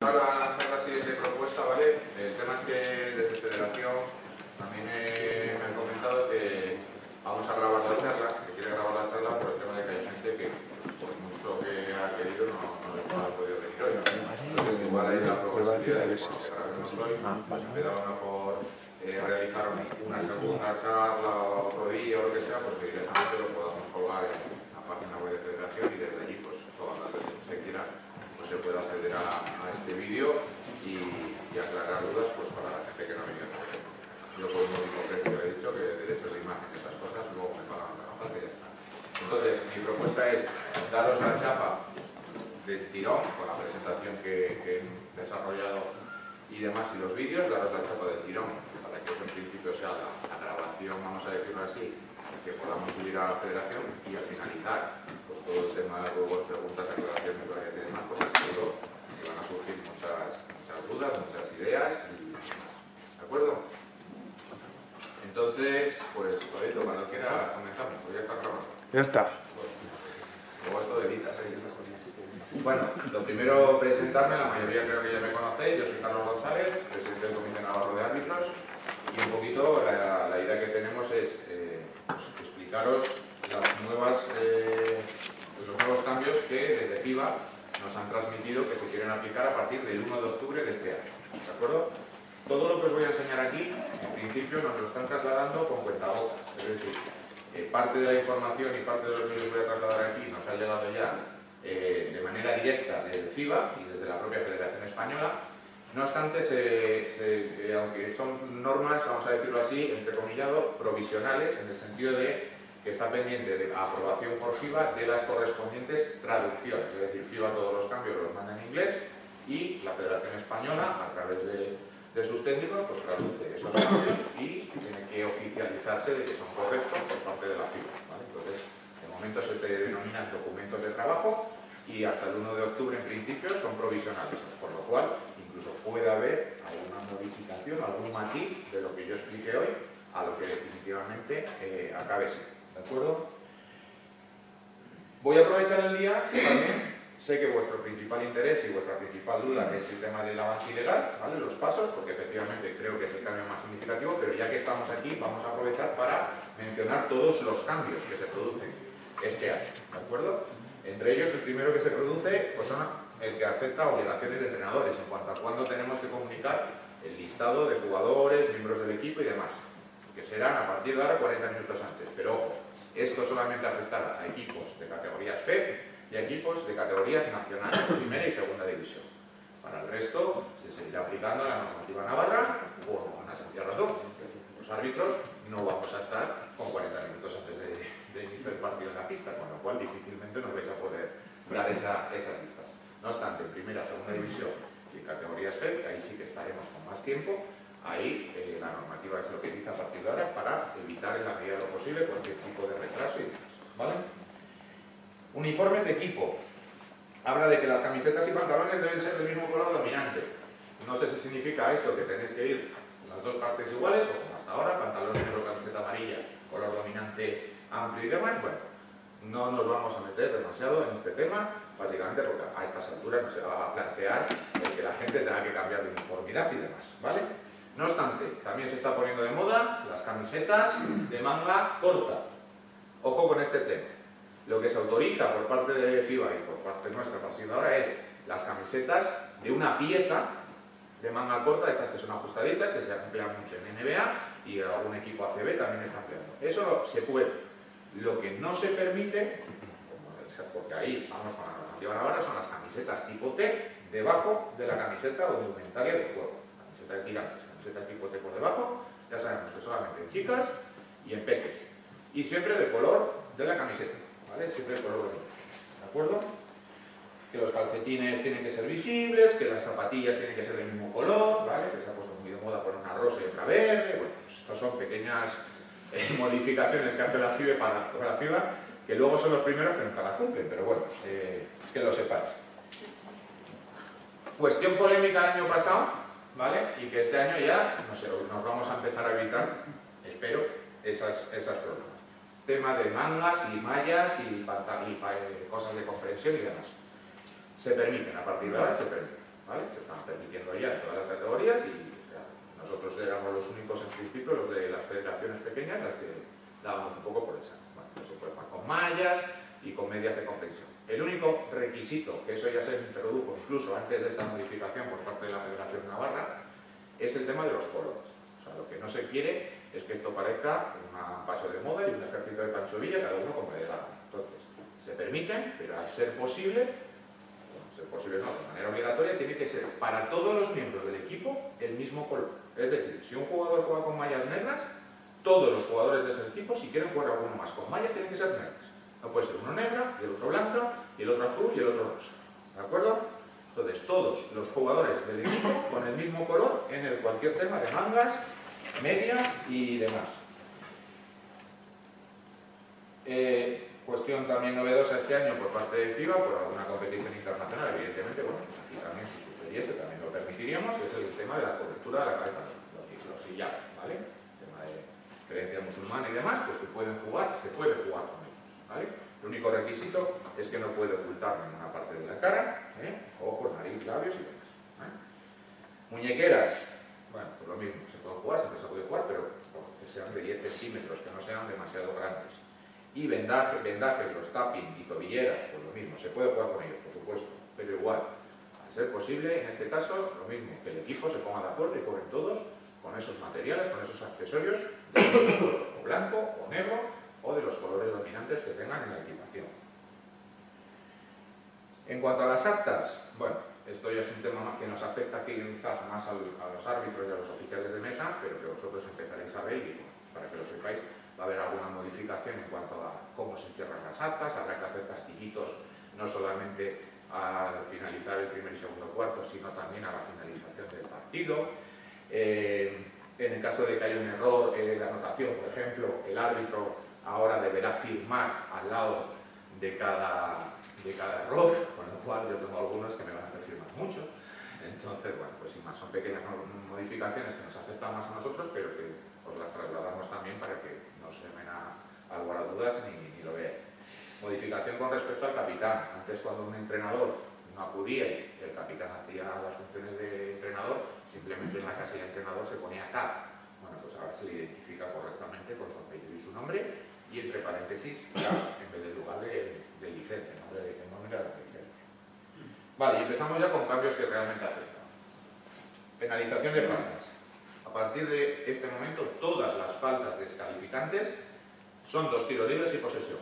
Para lanzar la siguiente propuesta, ¿vale? El tema es que desde Federación también me han comentado que vamos a grabar la charla, que quiere grabar la charla por el tema de que hay gente que, por mucho que ha querido, no ha podido venir hoy. Entonces, igual hay la posibilidad de que cuando grabemos hoy, pues en vez de a lo mejor realizar una segunda charla otro día o lo que sea, pues que directamente lo podamos colgar en la página web de Federación y desde allí, pues todas las veces que se quiera, pues se puede acceder a este vídeo y aclarar dudas pues para la gente que no ha venido. Yo por un único precio he dicho que derechos de imagen, estas cosas, luego me pagan la parte y ya está. Entonces, mi propuesta es daros la chapa del tirón con la presentación que he desarrollado y demás y los vídeos, daros la chapa del tirón para que eso en principio sea la grabación, vamos a decirlo así, que podamos subir a la Federación y al finalizar pues todo el tema de juegos, preguntas, aclaraciones, varias y demás, pues seguro que van a surgir muchas dudas, muchas ideas y demás. ¿De acuerdo? Entonces, pues, Pablito, cuando quiera comenzamos, pues ya está grabando. Ya está. Luego esto de editas, Bueno, lo primero presentarme, la mayoría creo que ya me conocéis, yo soy Carlos González, presidente del Comité Navarro de Árbitros, y un poquito la idea que tenemos es pues, explicaros los nuevos cambios que desde FIBA nos han transmitido que se quieren aplicar a partir del 1 de octubre de este año. ¿De acuerdo? Todo lo que os voy a enseñar aquí, en principio, nos lo están trasladando con cuentagotas. Es decir, parte de la información y parte de lo que os voy a trasladar aquí nos ha llegado ya de manera directa desde FIBA y desde la propia Federación Española. No obstante, aunque son normas, vamos a decirlo así, entrecomillado, provisionales, en el sentido de que está pendiente de aprobación por FIBA de las correspondientes traducciones. Es decir, FIBA todos los cambios los manda en inglés y la Federación Española, a través de sus técnicos, pues traduce esos cambios y tiene que oficializarse de que son correctos por parte de la FIBA, ¿vale? Entonces, de momento se denominan documentos de trabajo y hasta el 1 de octubre en principio son provisionales, por lo cual incluso puede haber alguna modificación, algún matiz de lo que yo expliqué hoy a lo que definitivamente acabe siendo. ¿De acuerdo? Voy a aprovechar el día que también sé que vuestro principal interés y vuestra principal duda es el tema del avance ilegal, ¿vale? Los pasos, porque efectivamente creo que es el cambio más significativo, pero ya que estamos aquí vamos a aprovechar para mencionar todos los cambios que se producen este año, ¿de acuerdo? Entre ellos, el primero que se produce pues son el que afecta a obligaciones de entrenadores en cuanto a cuándo tenemos que comunicar el listado de jugadores, miembros del equipo y demás, que serán a partir de ahora 40 minutos antes. Pero ojo, esto solamente afectará a equipos de categorías FEP y a equipos de categorías nacionales, primera y segunda división. Para el resto se seguirá aplicando la normativa navarra por una sencilla razón. Los árbitros no vamos a estar con 40 minutos antes de inicio del partido en la pista, con lo cual difícilmente nos vais a poder dar esas listas. No obstante, en primera, segunda división y en categorías FEP, ahí sí que estaremos con más tiempo. Ahí la normativa es lo que dice a partir de ahora para evitar en la medida de lo posible cualquier tipo de retraso y demás, ¿vale? Uniformes de equipo. Habla de que las camisetas y pantalones deben ser del mismo color dominante. No sé si significa esto que tenéis que ir las dos partes iguales o como hasta ahora, pantalón negro, camiseta amarilla, color dominante amplio y demás. Bueno, no nos vamos a meter demasiado en este tema, básicamente porque a estas alturas no se va a plantear el que la gente tenga que cambiar de uniformidad y demás, ¿vale? No obstante, también se está poniendo de moda las camisetas de manga corta. Ojo con este tema. Lo que se autoriza por parte de FIBA y por parte nuestra a partir de ahora es las camisetas de una pieza de manga corta, estas que son ajustaditas, que se emplean mucho en NBA y algún equipo ACB también está empleando. Eso se puede. Lo que no se permite, porque ahí estamos con la normativa navarra, son las camisetas tipo T debajo de la camiseta o indumentaria de juego. Camiseta de tirantes, camiseta tipo T por debajo, ya sabemos que solamente en chicas y en peques. Y siempre del color de la camiseta, ¿vale? Siempre el color bonito, ¿de acuerdo? Que los calcetines tienen que ser visibles, que las zapatillas tienen que ser del mismo color, ¿vale? Que se ha puesto muy de moda por una rosa y otra verde. Bueno, pues estas son pequeñas modificaciones que hace la FIBA para la FIBA, que luego son los primeros que nunca las cumplen, pero bueno, que lo sepáis. Cuestión polémica el año pasado, ¿vale? Y que este año ya nos vamos a empezar a evitar, espero, esas problemas. Tema de mangas y mallas y cosas de comprensión y demás. Se permiten, a partir de ahora se permiten, ¿vale? Se están únicos en principio, los de las federaciones pequeñas, las que dábamos un poco por esa. Bueno, pues se puede jugar con mallas y con medias de comprensión. El único requisito, que eso ya se introdujo incluso antes de esta modificación por parte de la Federación Navarra, es el tema de los colores. O sea, lo que no se quiere es que esto parezca un paso de moda y un ejército de Pancho Villa, cada uno como le dé la gana. Entonces, se permiten, pero al ser posible, no, de manera obligatoria, tiene que ser para todos los miembros del equipo el mismo color. Es decir, si un jugador juega con mallas negras, todos los jugadores de ese equipo, si quieren jugar alguno más con mallas, tienen que ser negras. No puede ser uno negra, y el otro blanca, y el otro azul, y el otro rosa. ¿De acuerdo? Entonces, todos los jugadores del equipo con el mismo color en cualquier tema de mangas, medias y demás. Cuestión también novedosa este año por parte de FIBA, por alguna competición internacional, evidentemente, bueno, aquí también si sucediese también lo permitiríamos, es el tema de la cobertura de la cabeza, los hijab, ¿vale? El tema de creencia musulmana y demás, pues que pueden jugar, se puede jugar con ellos, ¿vale? El único requisito es que no puede ocultar ninguna parte de la cara, ojos, nariz, labios y demás. Muñequeras, bueno, pues lo mismo, se puede jugar, siempre se puede jugar, pero que sean de 10 centímetros, que no sean demasiado grandes. Y vendajes, los tapping y tobilleras, pues lo mismo, se puede jugar con ellos, por supuesto, pero igual, al ser posible, en este caso, lo mismo, que el equipo se ponga de acuerdo y jueguen todos con esos materiales, con esos accesorios, de color, o blanco, o negro, o de los colores dominantes que tengan en la equipación. En cuanto a las actas, bueno, esto ya es un tema que nos afecta quizás más a los árbitros y a los oficiales de mesa, pero que vosotros empezaréis a ver y para que lo sepáis, va a haber alguna modificación en cuanto a cómo se cierran las actas, habrá que hacer castillitos no solamente al finalizar el primer y segundo cuarto, sino también a la finalización del partido. En el caso de que haya un error de anotación, por ejemplo, el árbitro ahora deberá firmar al lado de cada error, con lo cual yo tengo algunos que me van a hacer firmar mucho. Entonces, bueno, pues sin más, son pequeñas modificaciones que nos afectan más a nosotros, pero que os las trasladamos también para que no se llamen a lugar a dudas ni lo veáis. Modificación con respecto al capitán. Antes, cuando un entrenador no acudía y el capitán hacía las funciones de entrenador, simplemente en la casilla de entrenador se ponía cap. Bueno, pues ahora se le identifica correctamente con su apellido y su nombre, y entre paréntesis cap, en vez del lugar de licencia, el nombre de la licencia. Vale, y empezamos ya con cambios que realmente afectan. Penalización de faltas. A partir de este momento, todas las faltas descalificantes son 2 tiros libres y posesión.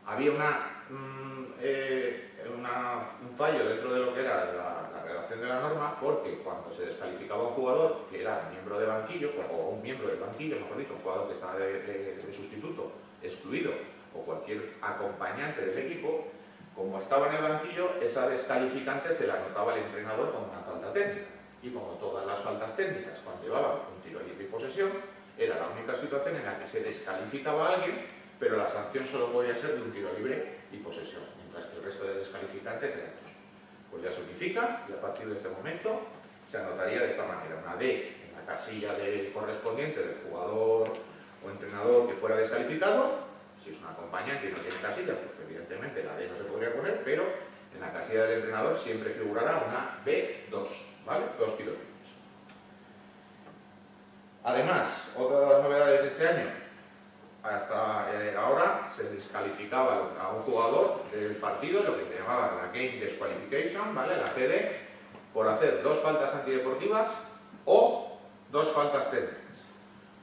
Había un fallo dentro de lo que era la redacción de la norma, porque cuando se descalificaba a un jugador que era miembro de banquillo, o un miembro del banquillo, mejor dicho, un jugador que estaba de sustituto, excluido, o cualquier acompañante del equipo, como estaba en el banquillo, esa descalificante se la anotaba el entrenador como una falta técnica. Y como todas las faltas técnicas conllevaban un tiro libre y posesión, era la única situación en la que se descalificaba a alguien, pero la sanción solo podía ser de un tiro libre y posesión, mientras que el resto de descalificantes eran 2. Pues ya se unifica y a partir de este momento se anotaría de esta manera: una D en la casilla correspondiente del jugador o entrenador que fuera descalificado. Si es un acompañante y no tiene casilla, pues evidentemente la D no se podría poner, pero en la casilla del entrenador siempre figurará una B2, ¿vale? 2 tiros libres. Además, otra de las novedades de este año, hasta ahora se descalificaba a un jugador del partido, lo que se llamaba la Game Disqualification, ¿vale? La GD, por hacer 2 faltas antideportivas o 2 faltas técnicas.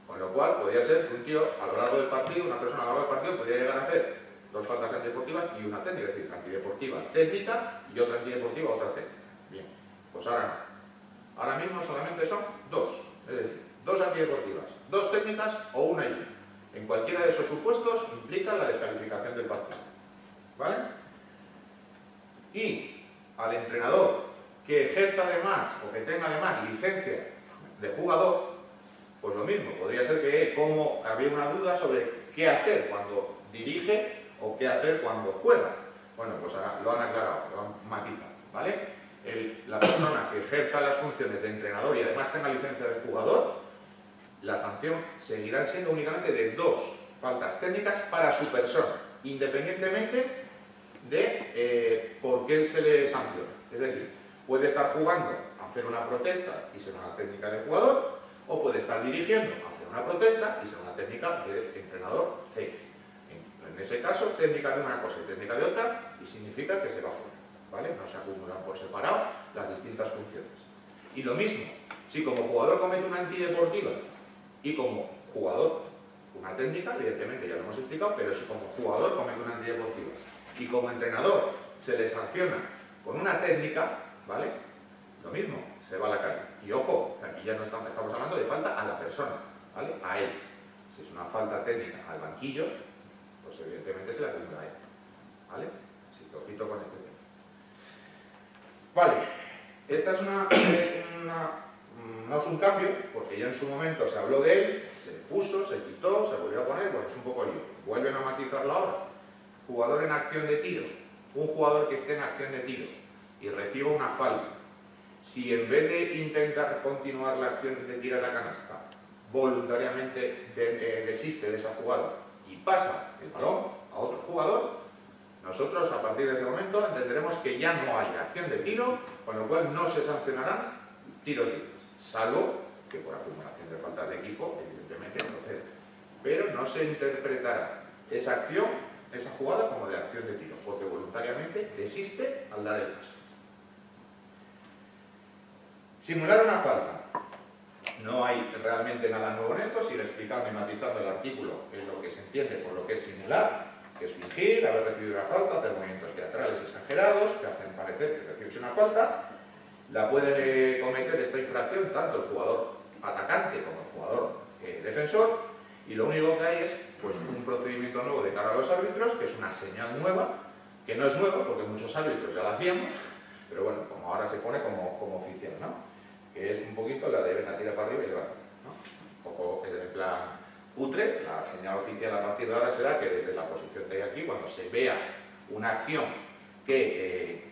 Con lo cual, podría ser que un tío, a lo largo del partido, una persona a lo largo del partido, podría llegar a hacer 2 faltas antideportivas y una técnica, es decir, antideportiva técnica y otra antideportiva, otra técnica. Bien, pues ahora no. Ahora mismo solamente son 2, es decir, 2 antideportivas, 2 técnicas o una y una. En cualquiera de esos supuestos implica la descalificación del partido. ¿Vale? Y al entrenador que ejerza además o que tenga además licencia de jugador, pues lo mismo, podría ser que como había una duda sobre qué hacer cuando dirige o qué hacer cuando juega. Bueno, pues lo han aclarado, lo han matizado, ¿vale? La persona que ejerza las funciones de entrenador y además tenga licencia de jugador, la sanción seguirá siendo únicamente de 2 faltas técnicas para su persona, independientemente de por qué se le sanciona. Es decir, puede estar jugando, hacer una protesta y ser una técnica de jugador, o puede estar dirigiendo hacia una protesta y ser una técnica de entrenador C. En ese caso, técnica de una cosa y técnica de otra, y significa que se va fuera, ¿vale? No se acumulan por separado las distintas funciones. Y lo mismo, si como jugador comete una antideportiva y como jugador una técnica, evidentemente ya lo hemos explicado, pero si como jugador comete una antideportiva y como entrenador se le sanciona con una técnica, ¿vale? Lo mismo, se va a la calle. Y ojo, aquí ya no estamos hablando de falta a la persona, ¿vale? A él. Si es una falta técnica al banquillo, pues evidentemente se le acumula a él, ¿vale? Así que ojito con este tema. Vale, esta es no es un cambio, porque ya en su momento se habló de él, se puso, se quitó, se volvió a poner, bueno, es un poco lío. Vuelven a matizarlo ahora. Jugador en acción de tiro. Un jugador que esté en acción de tiro y reciba una falta. Si en vez de intentar continuar la acción de tirar la canasta, voluntariamente desiste de esa jugada y pasa el balón a otro jugador, nosotros a partir de ese momento entenderemos que ya no hay acción de tiro, con lo cual no se sancionarán tiros libres, salvo que por acumulación de faltas de equipo, evidentemente procede. Pero no se interpretará esa acción, esa jugada como de acción de tiro, porque voluntariamente desiste al dar el paso. Simular una falta. No hay realmente nada nuevo en esto, sigue explicando y matizando el artículo en lo que se entiende por lo que es simular, que es fingir, haber recibido una falta, hacer movimientos teatrales exagerados que hacen parecer que recibes una falta. La puede cometer esta infracción tanto el jugador atacante como el jugador defensor, y lo único que hay es pues, un procedimiento nuevo de cara a los árbitros, que es una señal nueva, que no es nueva porque muchos árbitros ya la hacíamos, pero bueno, como ahora se pone como oficial, ¿no? Que es un poquito la de venga, tira para arriba y lleva, ¿no? Un poco en plan cutre. La señal oficial a partir de ahora será que desde la posición de aquí, cuando se vea una acción que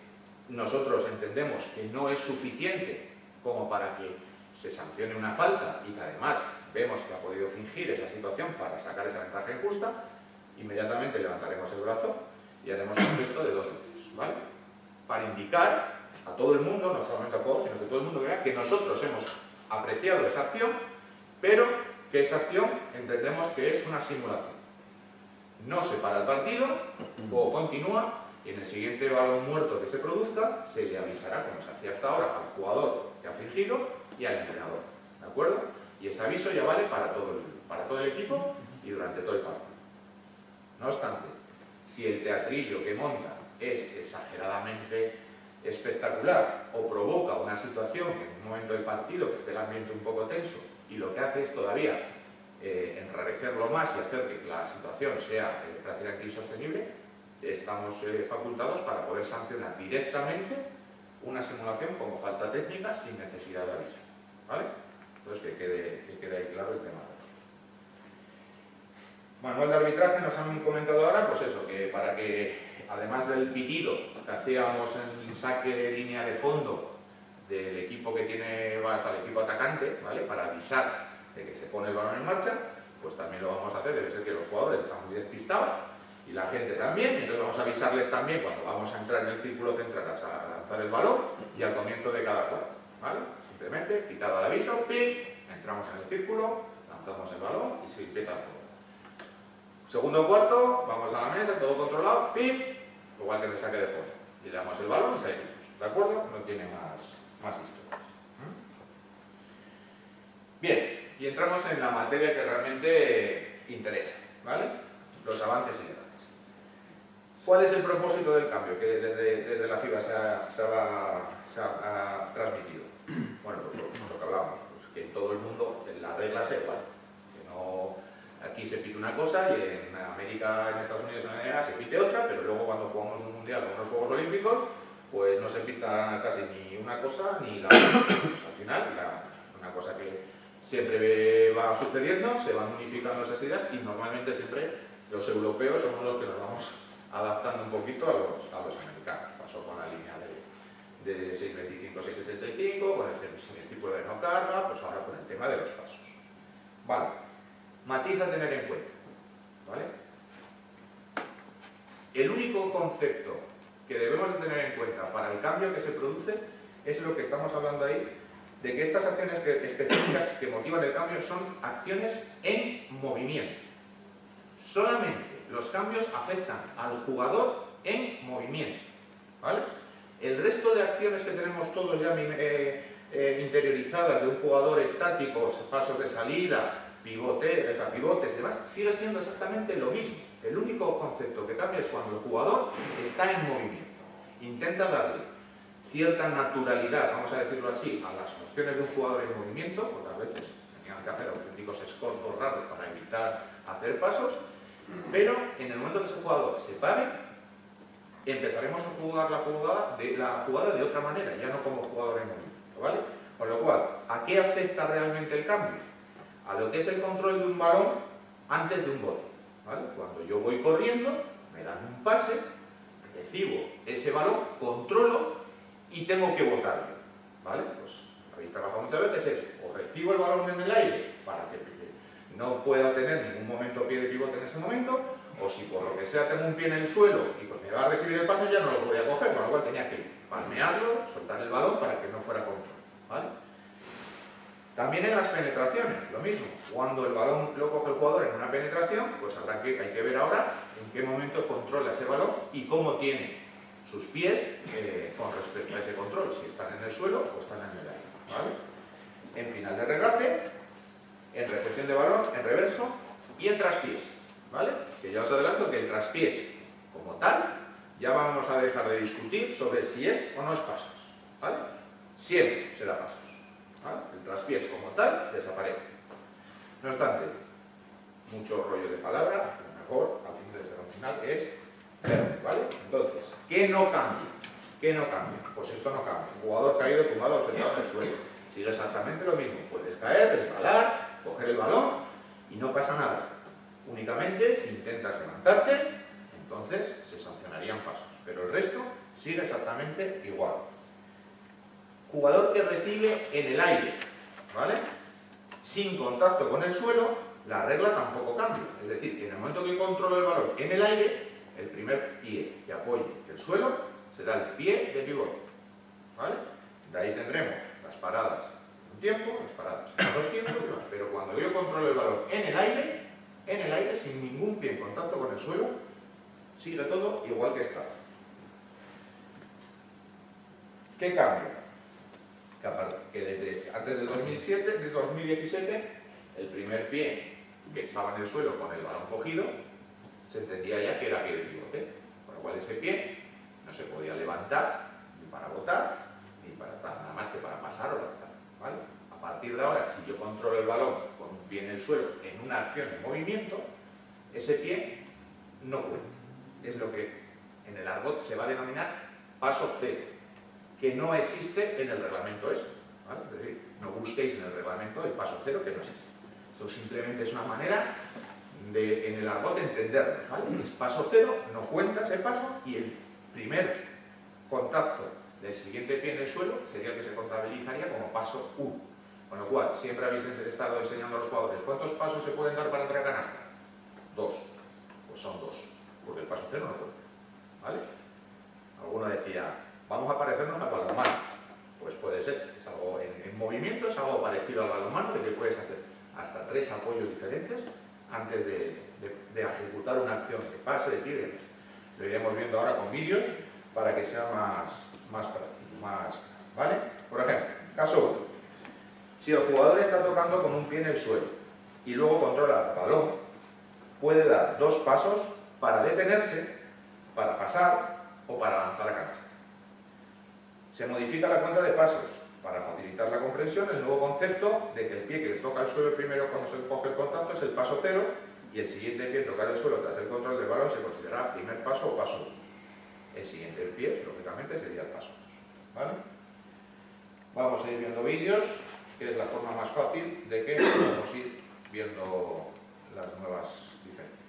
nosotros entendemos que no es suficiente como para que se sancione una falta y que además vemos que ha podido fingir esa situación para sacar esa ventaja injusta, inmediatamente levantaremos el brazo y haremos un gesto de 2 veces, ¿vale? Para indicar a todo el mundo, no solamente al jugador, sino que todo el mundo vea que nosotros hemos apreciado esa acción, pero que esa acción entendemos que es una simulación. No se para el partido, el juego continúa, y en el siguiente balón muerto que se produzca, se le avisará, como se hacía hasta ahora, al jugador que ha fingido y al entrenador, ¿de acuerdo? Y ese aviso ya vale para todo el equipo y durante todo el partido. No obstante, si el teatrillo que monta es exageradamente espectacular o provoca una situación en un momento del partido que esté el ambiente un poco tenso y lo que hace es todavía enrarecerlo más y hacer que la situación sea prácticamente insostenible, estamos facultados para poder sancionar directamente una simulación como falta técnica sin necesidad de avisar, ¿vale? Entonces que quede ahí claro el tema. Manual de arbitraje nos han comentado ahora, pues eso, que para que además del pitido que hacíamos en el saque de línea de fondo del equipo que tiene, el equipo atacante, ¿vale? Para avisar de que se pone el balón en marcha, pues también lo vamos a hacer. Debe ser que los jugadores están muy despistados y la gente también, entonces vamos a avisarles también cuando vamos a entrar en el círculo central a lanzar el balón y al comienzo de cada cuarto, ¿vale? Simplemente, pitada de aviso, ¡pim!, entramos en el círculo, lanzamos el balón y se empieza el juego. Segundo cuarto, vamos a la mesa, todo controlado, ¡pim!, igual que en el saque de fondo. Y le damos el balón y salimos, ¿de acuerdo? No tiene más historias. Bien, y entramos en la materia que realmente interesa, ¿vale? Los avances y legales. ¿Cuál es el propósito del cambio que desde la FIBA se ha transmitido? Bueno, pues lo que hablábamos, pues que en todo el mundo la regla sea igual. Que no, aquí se pite una cosa y en América, en Estados Unidos, en la NBA se pite otra, pero luego cuando jugamos un mundial o unos Juegos Olímpicos, pues no se pita casi ni una cosa ni la otra. Pues al final, una cosa que siempre va sucediendo, se van unificando esas ideas y normalmente siempre los europeos somos los que nos vamos adaptando un poquito a los americanos. Pasó con la línea de 6.25, 6.75, con el tipo de no carga, pues ahora con el tema de los pasos. Vale, matiz a tener en cuenta, ¿vale? El único concepto que debemos de tener en cuenta para el cambio que se produce es lo que estamos hablando ahí de que estas acciones específicas que motivan el cambio son acciones en movimiento. Solamente los cambios afectan al jugador en movimiento, ¿vale? El resto de acciones que tenemos todos ya interiorizadas de un jugador estático, pasos de salida, pivotes y demás, sigue siendo exactamente lo mismo. El único concepto que cambia es cuando el jugador está en movimiento. Intenta darle cierta naturalidad, vamos a decirlo así, a las opciones de un jugador en movimiento, otras veces tengan que hacer auténticos esfuerzos raros para evitar hacer pasos, pero en el momento que ese jugador se pare, empezaremos a jugar la jugada de otra manera, ya no como jugador en movimiento, ¿vale? Con lo cual, ¿a qué afecta realmente el cambio? A lo que es el control de un balón antes de un bote, ¿vale? Cuando yo voy corriendo, me dan un pase, recibo ese balón, controlo y tengo que botarlo, ¿vale? Pues habéis trabajado muchas veces, es o recibo el balón en el aire para que no pueda tener ningún momento pie de pivote en ese momento, o si por lo que sea tengo un pie en el suelo y pues me va a recibir el pase, ya no lo podía coger, con lo cual tenía que palmearlo, soltar el balón para que no fuera control, ¿vale? También en las penetraciones, lo mismo. Cuando el balón lo coge el jugador en una penetración, pues hay que ver ahora en qué momento controla ese balón y cómo tiene sus pies con respecto a ese control, si están en el suelo o están en el aire, ¿vale? En final de regate, en recepción de balón, en reverso y en traspiés, ¿vale? Que ya os adelanto que el traspiés como tal, ya vamos a dejar de discutir sobre si es o no es pasos, ¿vale? Siempre será pasos, ¿vale? El traspiés como tal desaparece. No obstante, mucho rollo de palabra, lo mejor al fin de este final es ver, ¿vale? Entonces, ¿qué no cambia? ¿Qué no cambia? Pues esto no cambia. Un jugador caído, tumbado o sentado en el suelo. Sigue exactamente lo mismo. Puedes caer, resbalar, coger el balón y no pasa nada. Únicamente si intentas levantarte, entonces se sancionarían pasos. Pero el resto sigue exactamente igual. Jugador que recibe en el aire, ¿vale? Sin contacto con el suelo, la regla tampoco cambia. Es decir, que en el momento que controlo el balón en el aire, el primer pie que apoye el suelo será el pie de pivote, ¿vale? De ahí tendremos las paradas en un tiempo, las paradas en dos tiempos y demás. Pero cuando yo controlo el balón en el aire, sin ningún pie en contacto con el suelo, sigue todo igual que está. ¿Qué cambia? Que desde antes del 2017, el primer pie que estaba en el suelo con el balón cogido, se entendía ya que era pie de pivote, con lo cual ese pie no se podía levantar ni para botar, ni para nada más que para pasar o lanzar, ¿vale? A partir de ahora, si yo controlo el balón con un pie en el suelo en una acción en movimiento, ese pie no cuenta. Es lo que en el argot se va a denominar paso cero, que no existe en el reglamento eso, ¿vale? Es decir, no busquéis en el reglamento el paso cero, que no existe. Eso simplemente es una manera de, en el argot, entenderlo, ¿vale? Es paso cero, no cuenta ese paso, y el primer contacto del siguiente pie en el suelo sería el que se contabilizaría como paso 1. Con lo cual, siempre habéis estado enseñando a los jugadores ¿cuántos pasos se pueden dar para entrar a canasta? 2. Pues son 2, porque el paso cero no cuenta, ¿vale? Alguno decía, vamos a parecernos al balonmano. Pues puede ser, es algo en movimiento, es algo parecido al balonmano, de que puedes hacer hasta 3 apoyos diferentes antes de ejecutar una acción de pase, de tiro. Lo iremos viendo ahora con vídeos para que sea más práctico, ¿vale? Por ejemplo, caso 1. Si el jugador está tocando con un pie en el suelo y luego controla el balón, puede dar 2 pasos para detenerse, para pasar o para lanzar a canasta. Se modifica la cuenta de pasos para facilitar la comprensión, el nuevo concepto de que el pie que toca el suelo primero cuando se coge el contacto es el paso 0 y el siguiente pie en tocar el suelo tras el control del balón se considera primer paso o paso 1. El siguiente pie, lógicamente, sería el paso 2, ¿vale? Vamos a ir viendo vídeos, que es la forma más fácil de que podamos ir viendo las nuevas diferencias.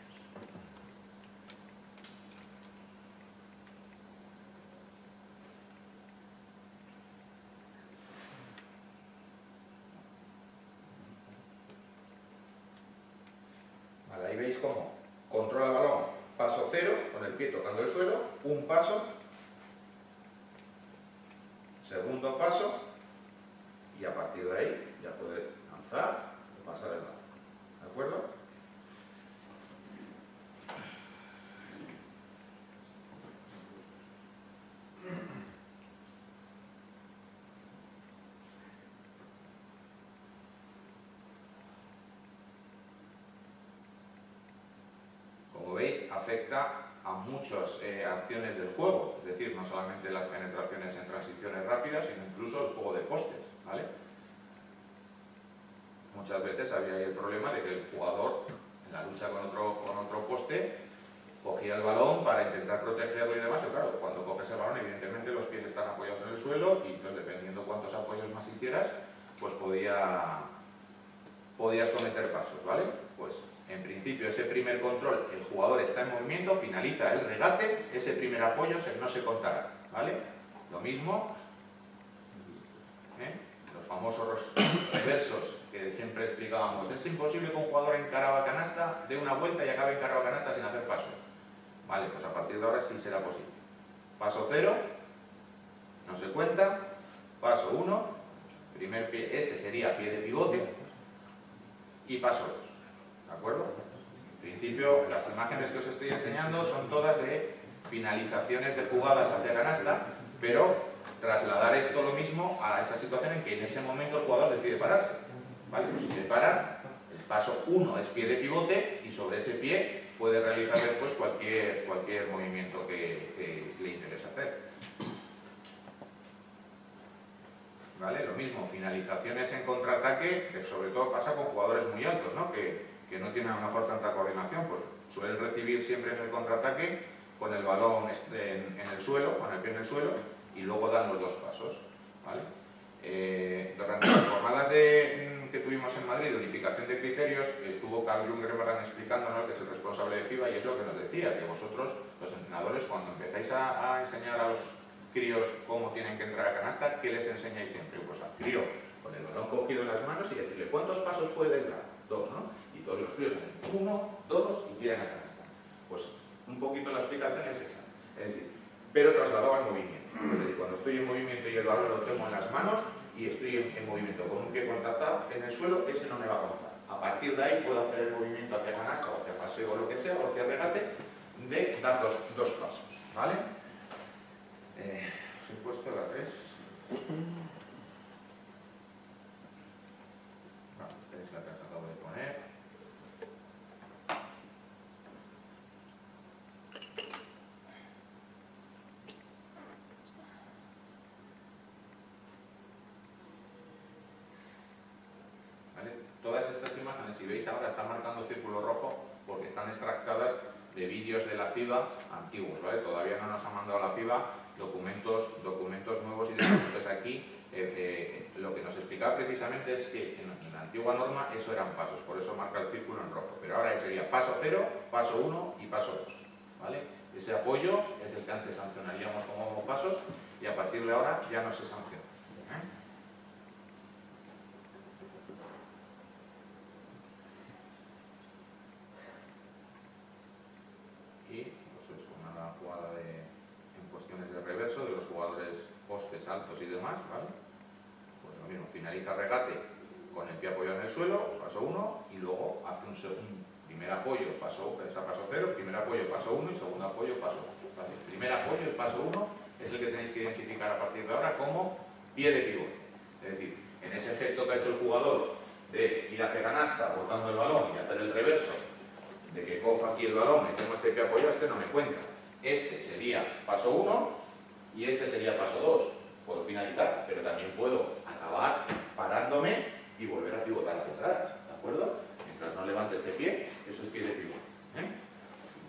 Vale, ahí veis cómo controla el balón, paso 0, con el pie tocando el suelo, un paso, segundo paso, y a partir de ahí ya poder lanzar o pasar el balón. ¿De acuerdo? Como veis, afecta a muchas acciones del juego, es decir, no solamente las penetraciones en transiciones rápidas, sino incluso el juego de postes, ¿vale? Muchas veces había ahí el problema de que el jugador, en la lucha con otro poste, cogía el balón para intentar protegerlo y demás, pero claro, cuando coges el balón, evidentemente los pies están apoyados en el suelo y entonces, dependiendo cuántos apoyos más hicieras, pues podías cometer pasos, ¿vale? Pues en principio ese primer control, el jugador está en movimiento, finaliza el regate, ese primer apoyo no se contará, ¿vale? Lo mismo, los famosos reversos que siempre explicábamos, es imposible que un jugador encarado a canasta dé una vuelta y acabe encarado a canasta sin hacer paso. Vale, pues a partir de ahora sí será posible. Paso 0, no se cuenta. Paso 1, primer pie, ese sería pie de pivote. Y paso 2, ¿de acuerdo? En principio, las imágenes que os estoy enseñando son todas de finalizaciones de jugadas hacia canasta, pero trasladar esto lo mismo a esa situación en que en ese momento el jugador decide pararse. ¿Vale? Pues si se para, el paso 1 es pie de pivote y sobre ese pie puede realizar después cualquier movimiento que le interese hacer. ¿Vale? Lo mismo, finalizaciones en contraataque, que sobre todo pasa con jugadores muy altos, ¿no? Que no tienen a lo mejor tanta coordinación, pues suelen recibir siempre en el contraataque con el balón en el suelo, con el pie en el suelo, y luego dan los dos pasos. ¿Vale? Durante las jornadas que tuvimos en Madrid de unificación de criterios, estuvo Carl Jungermann explicándonos, que es el responsable de FIBA, y es lo que nos decía, que vosotros, los entrenadores, cuando empezáis a enseñar a los críos cómo tienen que entrar a canasta, ¿qué les enseñáis siempre? Pues al crío con el balón cogido en las manos y decirle ¿cuántos pasos puedes dar? 2, ¿no? Y todos los críos hacen 1, 2 y tiran a canasta. Pues un poquito la explicación es esa. Es decir, pero trasladado al movimiento. Es decir, cuando estoy en movimiento y el balón lo tengo en las manos y estoy en movimiento con un pie contactado en el suelo, ese no me va a contar. A partir de ahí puedo hacer el movimiento hacia canasta o hacia paseo o lo que sea, o hacia regate, de dar dos pasos. ¿Vale? Os he puesto la 3. No, esta es la que acabo de poner. ¿Vale? Todas estas imágenes, si veis ahora, están marcando círculo rojo porque están extractadas de vídeos de la FIBA antiguos, ¿vale? Todavía no nos ha mandado la FIBA documentos nuevos y demás. Entonces aquí lo que nos explicaba precisamente es que en la antigua norma eso eran pasos, por eso marca el círculo en rojo, pero ahora sería paso 0, paso 1 y paso 2, ¿vale? Ese apoyo es el que antes sancionaríamos como pasos y a partir de ahora ya no se sanciona. Y pues es una jugada en cuestiones de reverso de los jugadores postes altos y demás, ¿vale? Pues lo mismo, finaliza regate con el pie apoyado en el suelo, paso 1, y luego hace un primer apoyo, paso 0, primer apoyo, paso 1 y segundo apoyo, paso 2. ¿Vale? El primer apoyo, el paso 1, es el que tenéis que identificar a partir de ahora como pie de pivote. Es decir, en ese gesto que ha hecho el jugador de ir hacia canasta, botando el balón y hacer el reverso, de que cojo aquí el balón, me tengo este pie apoyado, este no me cuenta. Este sería paso 1 y este sería paso 2. Puedo finalizar, pero también puedo acabar parándome y volver a pivotar hacia atrás, ¿de acuerdo? Mientras no levante este pie, eso es pie de pivote.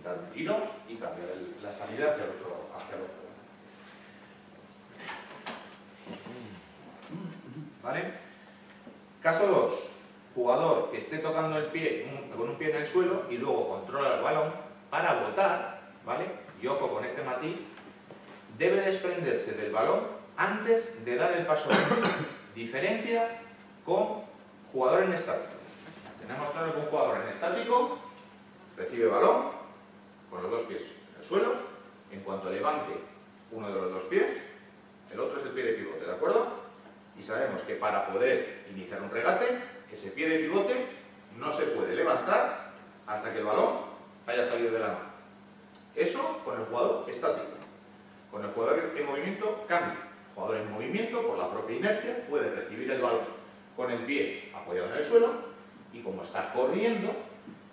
Dar un giro y cambiar la salida hacia el otro lado. ¿Vale? Caso 2. Jugador que esté tocando el pie con un pie en el suelo y luego controla el balón para botar, ¿vale? Y ojo con este matiz, debe desprenderse del balón antes de dar el paso. Diferencia con jugador en estático. Tenemos claro que un jugador en estático recibe balón con los dos pies en el suelo, en cuanto levante uno de los dos pies, el otro es el pie de pivote, ¿de acuerdo? Y sabemos que para poder iniciar un regate, ese pie de pivote no se puede levantar hasta que el balón haya salido de la mano. Eso con el jugador estático. Con el jugador en movimiento cambia. El jugador en movimiento, por la propia inercia, puede recibir el balón con el pie apoyado en el suelo y como está corriendo,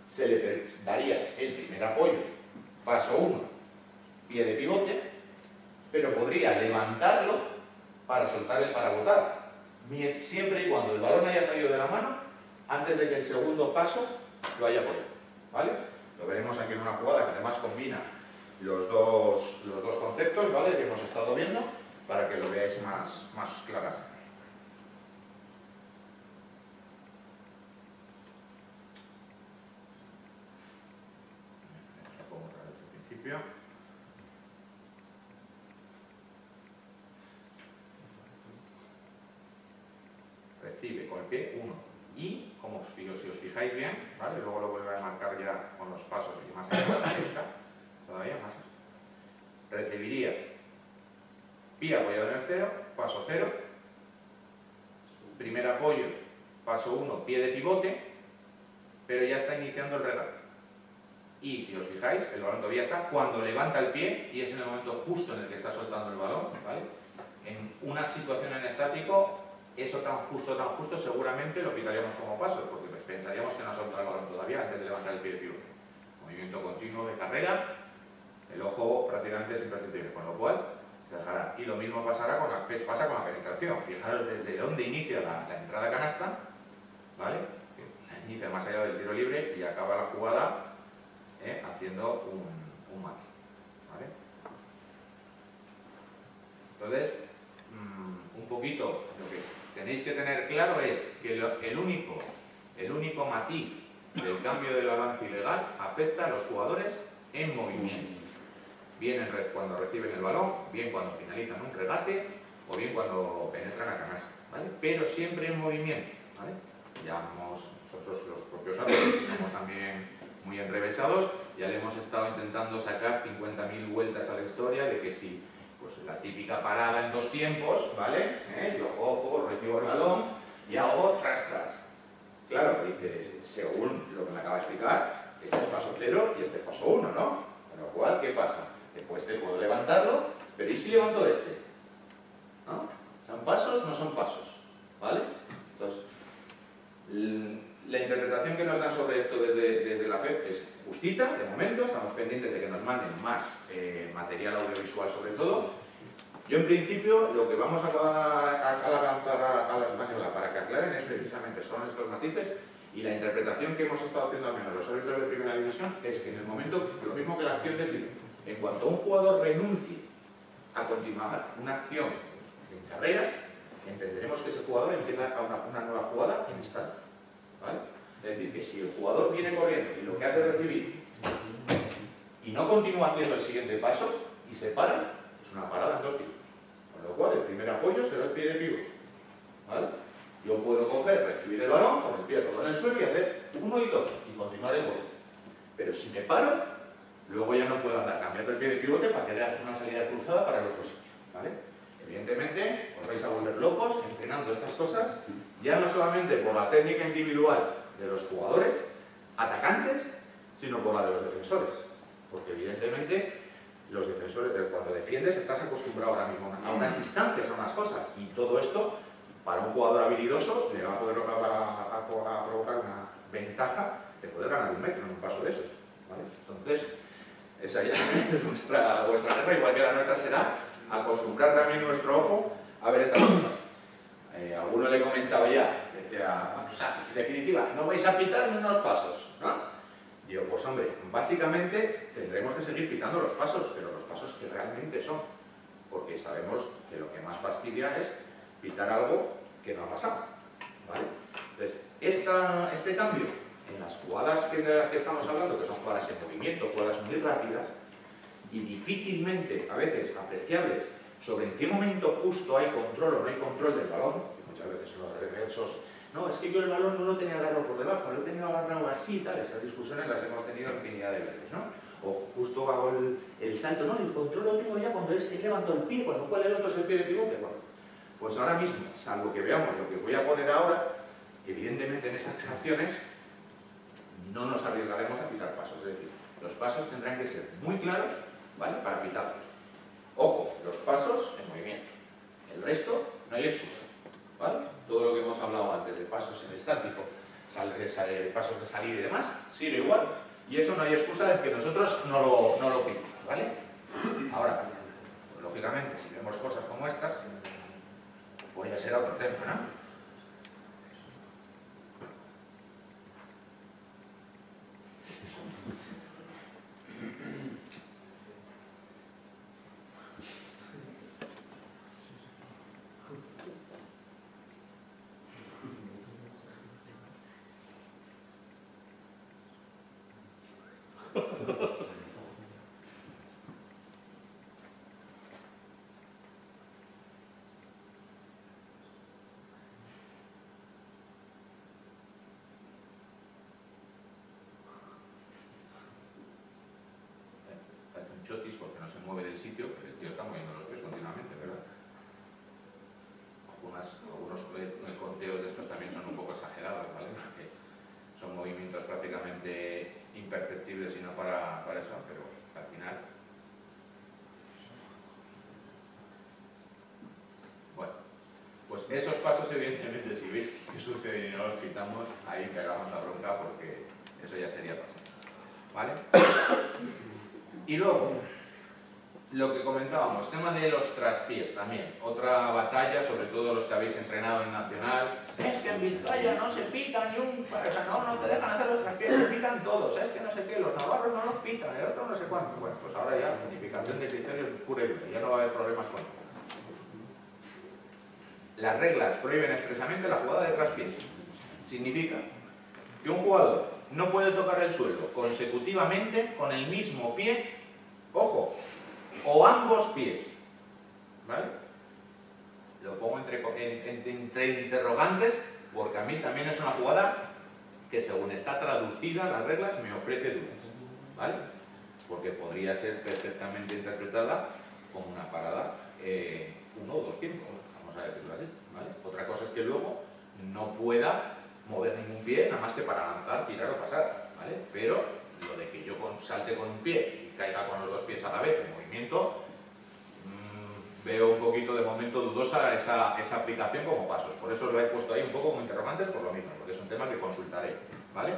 se le daría el primer apoyo, paso 1, pie de pivote, pero podría levantarlo para soltar para botar, siempre y cuando el balón haya salido de la mano antes de que el segundo paso lo haya apoyado, ¿vale? Lo veremos aquí en una jugada que además combina los dos conceptos, ¿vale? Que hemos estado viendo, para que lo veáis más claramente. Lo pongo otra vez al principio. Recibe con el pie 1 y, como si os fijáis bien, ¿vale? Luego lo vuelvo a marcar ya con los pasos y más allá de la derecha, todavía más. Recibiría pie apoyado en el 0, paso 0, primer apoyo, paso 1, pie de pivote, pero ya está iniciando el regate. Y si os fijáis, el balón todavía está cuando levanta el pie y es en el momento justo en el que está soltando el balón, ¿vale? En una situación en estático, eso tan justo, seguramente lo pitaríamos como paso, porque pensaríamos que no ha soltado el balón todavía antes de levantar el pie de pivote. Movimiento continuo de carrera, el ojo prácticamente es imperceptible, con lo cual se dejará. Y lo mismo pasará con la penetración. Fijaros desde dónde inicia la entrada canasta, ¿vale? Inicia más allá del tiro libre y acaba la jugada haciendo un mate, ¿vale? Entonces, un poquito lo que tenéis que tener claro es que el único matiz del cambio del balance ilegal afecta a los jugadores en movimiento. Bien cuando reciben el balón, bien cuando finalizan un regate o bien cuando penetran a canasta, ¿vale? Pero siempre en movimiento, ¿vale? Ya nosotros los propios árbitros somos también muy enrevesados, ya le hemos estado intentando sacar 50.000 vueltas a la historia de que si pues la típica parada en 2 tiempos, ¿vale? Yo cojo, recibo el balón y hago tras. Claro, dices, según lo que me acaba de explicar, este es paso 0 y este es paso 1, ¿no? Con lo cual, ¿qué pasa? Después te puedo levantarlo, pero ¿y si levanto este? ¿No? ¿Son pasos? No son pasos, ¿vale? Entonces, la interpretación que nos dan sobre esto desde la FED es justita, de momento, estamos pendientes de que nos manden más material audiovisual sobre todo. Yo en principio lo que vamos a lanzar a la española para que aclaren es precisamente son estos matices y la interpretación que hemos estado haciendo al menos los árbitros de primera división es que en el momento, lo mismo que la acción del tiro, en cuanto un jugador renuncie a continuar una acción en carrera, entenderemos que ese jugador empieza una nueva jugada en instante, ¿vale? Es decir, que si el jugador viene corriendo y lo que hace es recibir y no continúa haciendo el siguiente paso y se para, es una parada en 2 tiros. Con lo cual, el primer apoyo será el pie de pivote, ¿vale? Yo puedo coger, recibir el balón con el pie todo en el suelo y hacer 1 y 2 y continuar el vuelo. Pero si me paro, luego ya no puedo andar cambiando el pie de pivote para que haga una salida cruzada para el otro sitio, ¿vale? Evidentemente, os vais a volver locos entrenando estas cosas, ya no solamente por la técnica individual de los jugadores, atacantes, sino por la de los defensores. Porque evidentemente los defensores, cuando defiendes, estás acostumbrado ahora mismo a unas instancias, a unas cosas, y todo esto, para un jugador habilidoso, le va a poder provocar una ventaja de poder ganar 1 metro en un paso de esos, ¿vale? Entonces, esa ya es vuestra guerra, igual que la nuestra será acostumbrar también nuestro ojo a ver estas cosas. Alguno le he comentado ya, decía, bueno, o sea, en definitiva, no vais a pitar ni unos pasos, ¿no? Digo, pues hombre, básicamente tendremos que seguir pitando los pasos, pero los pasos que realmente son, porque sabemos que lo que más fastidia es pitar algo que no ha pasado, ¿vale? Entonces, este cambio en las jugadas de las que estamos hablando, que son jugadas en movimiento, jugadas muy rápidas y difícilmente, a veces, apreciables sobre en qué momento justo hay control o no hay control del balón, que muchas veces en los reversos, no, es que yo el balón no lo tenía agarrado por debajo, lo he tenido agarrado así y tal. Esas discusiones las hemos tenido infinidad de veces, ¿no? O justo hago el salto, no, el control lo tengo ya cuando he levantado el pie, con lo cual el otro es el pie de pivote. Bueno, Pues ahora mismo, salvo que veamos lo que os voy a poner ahora, evidentemente en esas acciones no nos arriesgaremos a pisar pasos. Es decir, los pasos tendrán que ser muy claros, ¿vale?, para pitarlos. Ojo, los pasos en movimiento. El resto no hay excusa, ¿vale? Todo lo que hemos hablado antes de pasos en estático, pasos de salida y demás, sigue igual. Y eso no hay excusa de que nosotros no lo pitemos, ¿vale? Ahora, lógicamente, si vemos cosas como estas, podría ser otro tema, ¿no? Chotis porque no se mueve del sitio, pero el tío está moviendo los pies continuamente, ¿verdad? Algunos conteos de estos también son un poco exagerados, ¿vale? Porque son movimientos prácticamente imperceptibles y no para eso, pero al final... Bueno, pues esos pasos evidentemente, si veis que suceden y no los quitamos, ahí pegamos la bronca porque eso ya sería pasar, ¿vale? Y luego, lo que comentábamos, tema de los traspiés también. Otra batalla, sobre todo los que habéis entrenado en Nacional. Es que en Vizcaya no se pita ni un... O sea, no te dejan hacer los traspiés, se pitan todos. Es que no sé qué, los navarros no los pitan, el otro no sé cuánto. Bueno, pues ahora ya, unificación de criterios pura y dura. Ya no va a haber problemas con eso. Las reglas prohíben expresamente la jugada de traspiés. Significa que un jugador no puede tocar el suelo consecutivamente con el mismo pie, ojo, o ambos pies, ¿vale? Lo pongo entre interrogantes porque a mí también es una jugada que, según está traducida las reglas, me ofrece dudas, ¿vale? Porque podría ser perfectamente interpretada como una parada uno o dos tiempos, vamos a decirlo así, ¿vale? Otra cosa es que luego no pueda mover ningún pie nada más que para lanzar, tirar o pasar, ¿vale? Pero lo de que yo salte con un pie y caiga con los dos pies a la vez en movimiento, veo un poquito de momento dudosa esa aplicación como pasos. Por eso lo he puesto ahí un poco como interrogantes por lo mismo, porque es un tema que consultaré, ¿vale?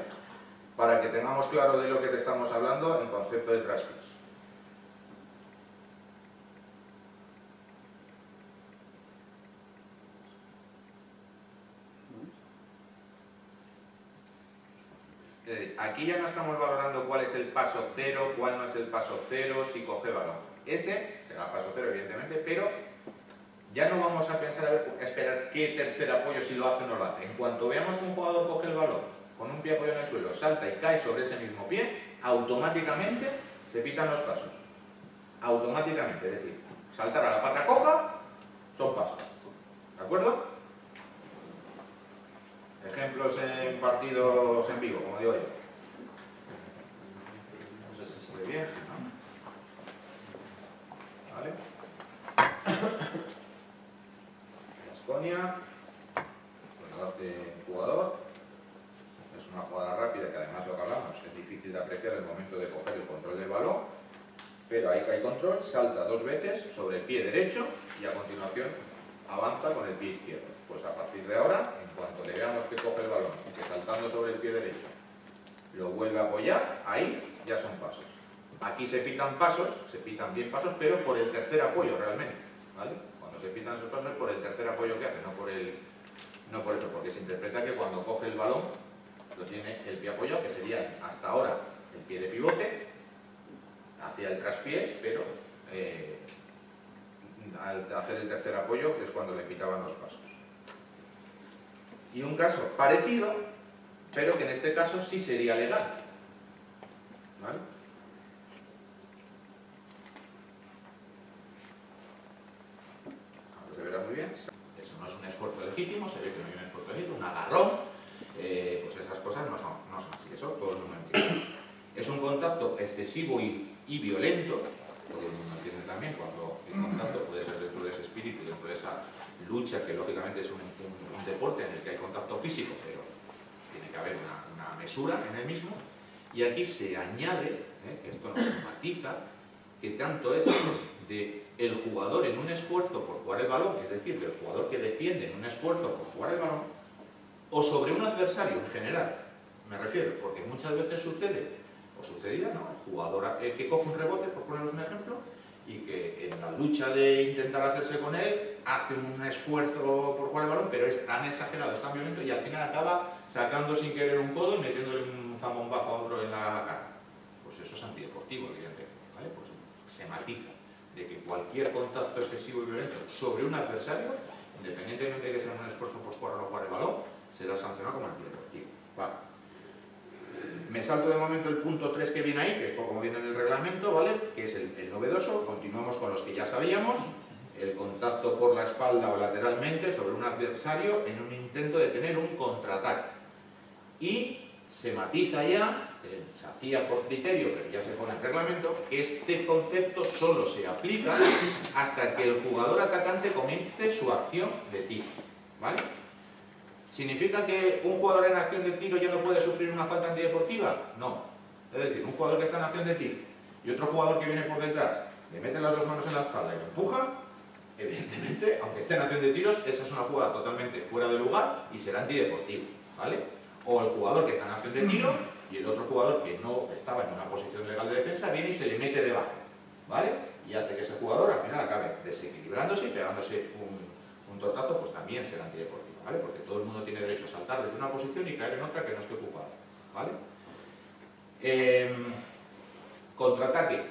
Para que tengamos claro de lo que te estamos hablando en concepto de traspiés. Aquí ya no estamos valorando cuál es el paso cero, cuál no es el paso cero, si coge balón. Ese será paso cero, evidentemente, pero ya no vamos a pensar, a esperar qué tercer apoyo, si lo hace o no lo hace. En cuanto veamos que un jugador coge el balón con un pie apoyado en el suelo, salta y cae sobre ese mismo pie, automáticamente se pitan los pasos. Automáticamente, es decir, saltar a la pata coja son pasos. ¿De acuerdo? Ejemplos en partidos en vivo, como digo yo. No sé si se ve bien, si no. ¿Vale? Baskonia, pues lo hace un jugador. Es una jugada rápida que, además, lo que hablamos, es difícil de apreciar el momento de coger el control del balón, pero ahí cae control, salta dos veces sobre el pie derecho y a continuación avanza con el pie izquierdo. Pues a partir de ahora, en cuanto le veamos que coge el balón y que, saltando sobre el pie derecho, lo vuelve a apoyar, ahí ya son pasos. Aquí se pitan pasos, se pitan bien pasos, pero por el tercer apoyo realmente, ¿vale? Cuando se pitan esos pasos es por el tercer apoyo que hace, no por eso, porque se interpreta que cuando coge el balón lo tiene el pie apoyado, que sería hasta ahora el pie de pivote, hacia el traspiés, pero al hacer el tercer apoyo, que es cuando le pitaban los pasos. Y un caso parecido, pero que en este caso sí sería legal, ¿vale? Ahora se verá muy bien. Eso no es un esfuerzo legítimo, se ve que no hay un esfuerzo legítimo, un agarrón, pues esas cosas no son así, eso todo el mundo entiende. Es un contacto excesivo y violento, todo el mundo entiende también cuando el contacto puede ser dentro de ese espíritu, dentro de esa lucha que lógicamente es un deporte en el que hay contacto físico, pero tiene que haber una mesura en el mismo. Y aquí se añade, que esto nos matiza, que tanto es de el jugador en un esfuerzo por jugar el balón, es decir, del jugador que defiende en un esfuerzo por jugar el balón, o sobre un adversario en general, me refiero, porque muchas veces sucede, o sucedía, ¿no? El jugador que coge un rebote, por poneros un ejemplo, y que en la lucha de intentar hacerse con él, hace un esfuerzo por jugar el balón, pero es tan exagerado, es tan violento, y al final acaba sacando sin querer un codo y metiéndole un zambombazo a otro en la cara. Pues eso es antideportivo, evidentemente, ¿vale? Pues se matiza de que cualquier contacto excesivo y violento sobre un adversario, independientemente de que sea un esfuerzo por jugar o no jugar el balón, será sancionado como antideportivo. Vale. Me salto de momento el punto 3 que viene ahí, que es como viene en el reglamento, ¿vale? Que es el novedoso. Continuamos con los que ya sabíamos. El contacto por la espalda o lateralmente sobre un adversario en un intento de tener un contraataque. Y se matiza ya, se hacía por criterio, pero ya se pone en reglamento, que este concepto solo se aplica hasta que el jugador atacante comience su acción de tiro, ¿vale? ¿Significa que un jugador en acción de tiro ya no puede sufrir una falta antideportiva? No. Es decir, un jugador que está en acción de tiro y otro jugador que viene por detrás le mete las dos manos en la espalda y lo empuja, evidentemente, aunque esté en acción de tiros, esa es una jugada totalmente fuera de lugar y será antideportivo, ¿vale? O el jugador que está en acción de tiro y el otro jugador que no estaba en una posición legal de defensa viene y se le mete debajo, ¿vale? Y hace que ese jugador al final acabe desequilibrándose y pegándose un tortazo, pues también será antideportivo, ¿vale? Porque todo el mundo tiene derecho a saltar desde una posición y caer en otra que no esté ocupada, ¿vale? Contraataque,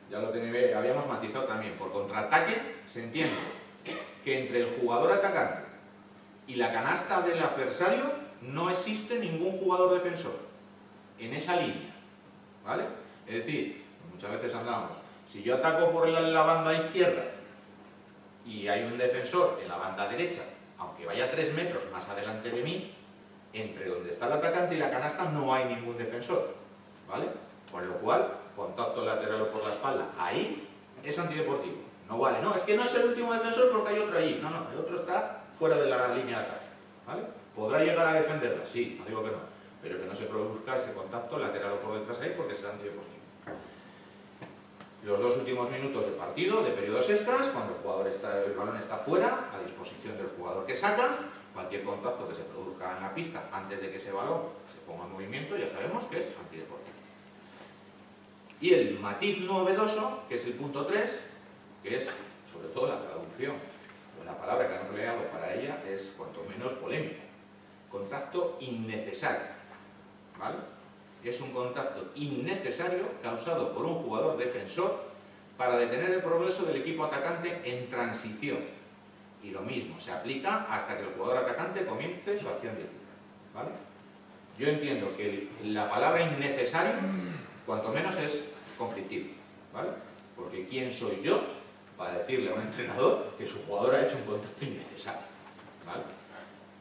ya lo habíamos matizado también. Por contraataque se entiende que entre el jugador atacante y la canasta del adversario no existe ningún jugador defensor en esa línea, ¿vale? Es decir, muchas veces andamos, si yo ataco por la banda izquierda y hay un defensor en la banda derecha, aunque vaya 3 metros más adelante de mí, entre donde está el atacante y la canasta no hay ningún defensor, ¿vale? Con lo cual, contacto lateral o por la espalda, ahí es antideportivo. No vale, no, es que no es el último defensor porque hay otro allí. No, no, el otro está fuera de la línea de ataque, ¿vale? ¿Podrá llegar a defenderla? Sí, no digo que no, pero que no se produzca ese contacto lateral o por detrás ahí porque será antideportivo. Los 2 últimos minutos de partido, de periodos extras, cuando el balón está fuera, a disposición del jugador que saca, cualquier contacto que se produzca en la pista antes de que ese balón se ponga en movimiento, ya sabemos que es antideportivo. Y el matiz novedoso, que es el punto 3, que es sobre todo la traducción, o la palabra que han empleado para ella es cuanto menos polémica. Contacto innecesario, ¿vale? Es un contacto innecesario causado por un jugador defensor para detener el progreso del equipo atacante en transición. Y lo mismo, se aplica hasta que el jugador atacante comience su acción de tiro, ¿vale? Yo entiendo que la palabra innecesario, cuanto menos, es conflictivo, ¿vale? Porque ¿quién soy yo para decirle a un entrenador que su jugador ha hecho un contacto innecesario? ¿Vale?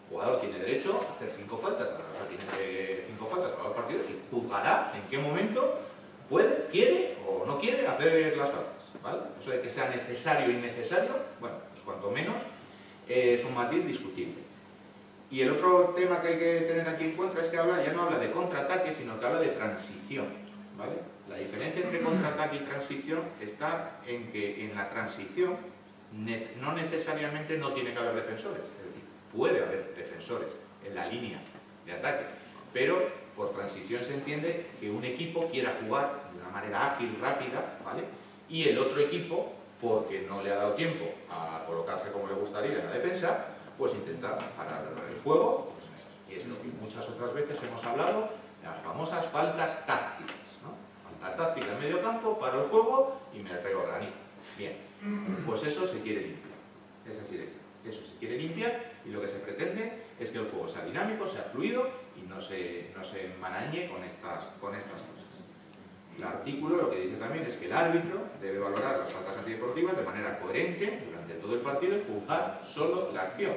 El jugador tiene derecho a hacer 5 faltas, tiene 5 faltas para los partidos y juzgará en qué momento puede, quiere o no quiere hacer las faltas, ¿vale? Eso de que sea necesario o innecesario, bueno, pues cuanto menos es un matiz discutible. Y el otro tema que hay que tener aquí en cuenta es que ya no habla de contraataque, sino que habla de transición, ¿vale? La diferencia entre contraataque y transición está en que en la transición no necesariamente no tiene que haber defensores, es decir, puede haber defensores en la línea de ataque, pero por transición se entiende que un equipo quiera jugar de una manera ágil, rápida, ¿vale? Y el otro equipo, porque no le ha dado tiempo a colocarse como le gustaría en la defensa, pues intenta parar el juego, pues, y es lo que muchas otras veces hemos hablado, de las famosas faltas tácticas, ¿no? Falta táctica en medio campo, paro el juego y me reorganizo. Bien, pues eso se quiere limpiar, es así de claro. Eso se quiere limpiar y lo que se pretende es que el juego sea dinámico, sea fluido y no se enmarañe con estas cosas. El artículo lo que dice también es que el árbitro debe valorar las faltas antideportivas de manera coherente durante todo el partido y juzgar solo la acción.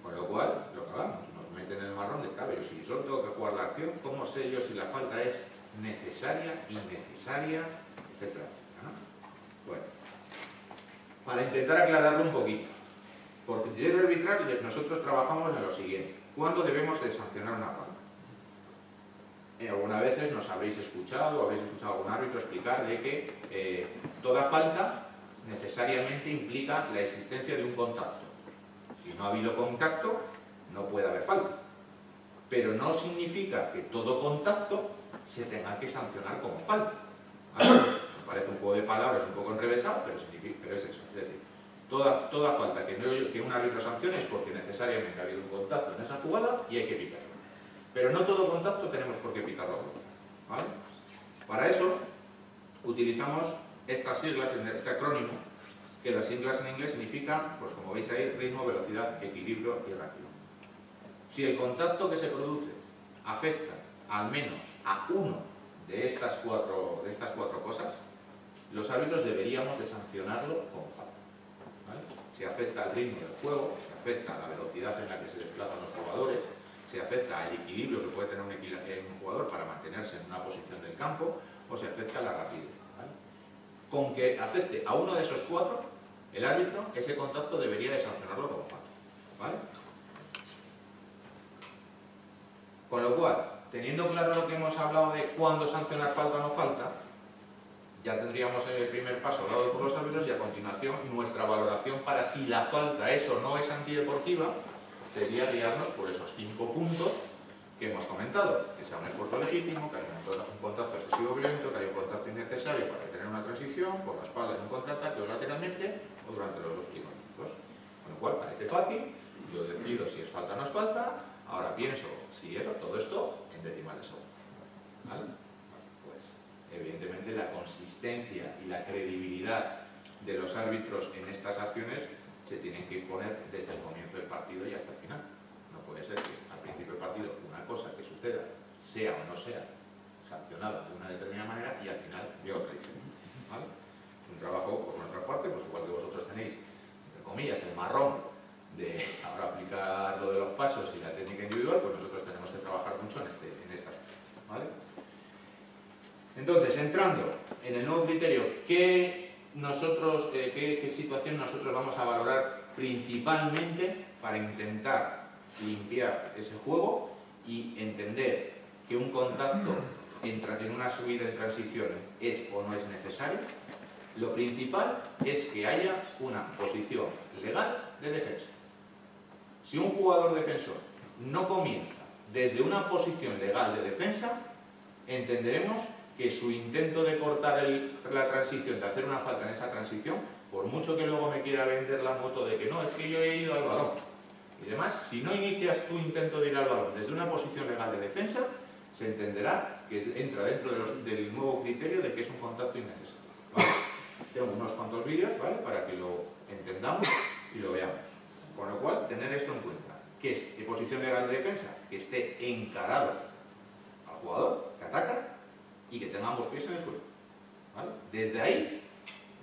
Con lo cual, lo que hablamos, nos meten en el marrón de claro, yo si solo tengo que jugar la acción, ¿cómo sé yo si la falta es necesaria, innecesaria, etcétera? ¿No? Bueno. para intentar aclararlo un poquito. Por criterio arbitral nosotros trabajamos en lo siguiente. ¿Cuándo debemos de sancionar una falta? Algunas veces nos habréis escuchado o habéis escuchado a algún árbitro explicar de que toda falta necesariamente implica la existencia de un contacto. Si no ha habido contacto, no puede haber falta. Pero no significa que todo contacto se tenga que sancionar como falta. ¿Vale? Me parece un juego de palabras un poco enrevesado, pero es eso. Es decir, toda falta que un árbitro sancione es porque necesariamente ha habido un contacto en esa jugada y hay que pitarlo. Pero no todo contacto tenemos por qué pitarlo, ¿vale? Para eso utilizamos estas siglas, este acrónimo, que las siglas en inglés significan, pues como veis ahí, ritmo, velocidad, equilibrio y ratio. Si el contacto que se produce afecta al menos a uno de estas cuatro cosas, los árbitros deberíamos de sancionarlo como falta, ¿vale? Si afecta al ritmo del juego, si afecta a la velocidad en la que se desplazan los jugadores, si afecta al equilibrio que puede tener un jugador para mantenerse en una posición del campo, o si afecta a la rapidez, ¿vale? Con que afecte a uno de esos cuatro, el árbitro, ese contacto debería de sancionarlo como falta, ¿vale? Con lo cual, teniendo claro lo que hemos hablado de cuándo sancionar falta o no falta, ya tendríamos el primer paso dado por los árbitros y a continuación nuestra valoración para si la falta es o no es antideportiva sería guiarnos por esos 5 puntos que hemos comentado, que sea un esfuerzo legítimo, que haya un contacto excesivo violento, que haya un contacto innecesario para tener una transición, por la espalda en un contraataque o lateralmente o durante los 2 primeros minutos. Con lo cual parece fácil, yo decido si es falta o no es falta, ahora pienso si eso, todo esto en decimal de segundo, ¿vale? Pues evidentemente la consistencia y la credibilidad de los árbitros en estas acciones se tienen que imponer desde el comienzo del partido y hasta el final. No puede ser que al principio del partido una cosa que suceda, sea o no sea sancionada de una determinada manera y al final de otra diferente, ¿vale? Un trabajo por nuestra parte, pues igual que vosotros tenéis, entre comillas, el marrón de ahora aplicar lo de los pasos y la técnica individual, pues nosotros tenemos que trabajar mucho en esta aspecto, ¿vale? Entonces, entrando en el nuevo criterio, ¿qué situación nosotros vamos a valorar principalmente para intentar limpiar ese juego y entender que un contacto en una subida en transiciones es o no es necesario? Lo principal es que haya una posición legal de defensa. Si un jugador defensor no comienza desde una posición legal de defensa, entenderemos que su intento de cortar la transición, de hacer una falta en esa transición, por mucho que luego me quiera vender la moto de que no, es que yo he ido al balón y demás, si no inicias tu intento de ir al balón desde una posición legal de defensa, se entenderá que entra dentro del nuevo criterio de que es un contacto innecesario, ¿vale? Tengo unos cuantos vídeos, ¿vale?, para que lo entendamos y lo veamos. Con lo cual, tener esto en cuenta. ¿Qué es? ¿Qué posición legal de defensa? Que esté encarado al jugador que ataca y que tenga ambos pies en el suelo, ¿vale? Desde ahí,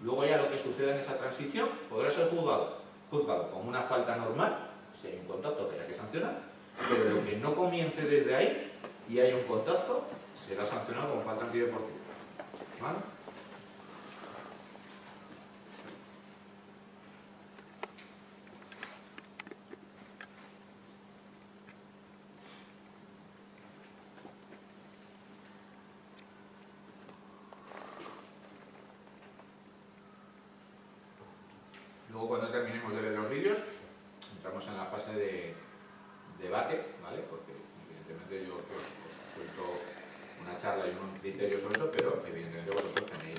luego ya lo que suceda en esa transición podrá ser juzgado como una falta normal, si hay un contacto que haya que sancionar, pero lo que no comience desde ahí y haya un contacto, será sancionado como falta antideportiva, ¿vale? Luego, cuando terminemos de ver los vídeos, entramos en la fase de debate, ¿vale? Porque evidentemente yo os cuento una charla y un criterio sobre eso, pero evidentemente vosotros tenéis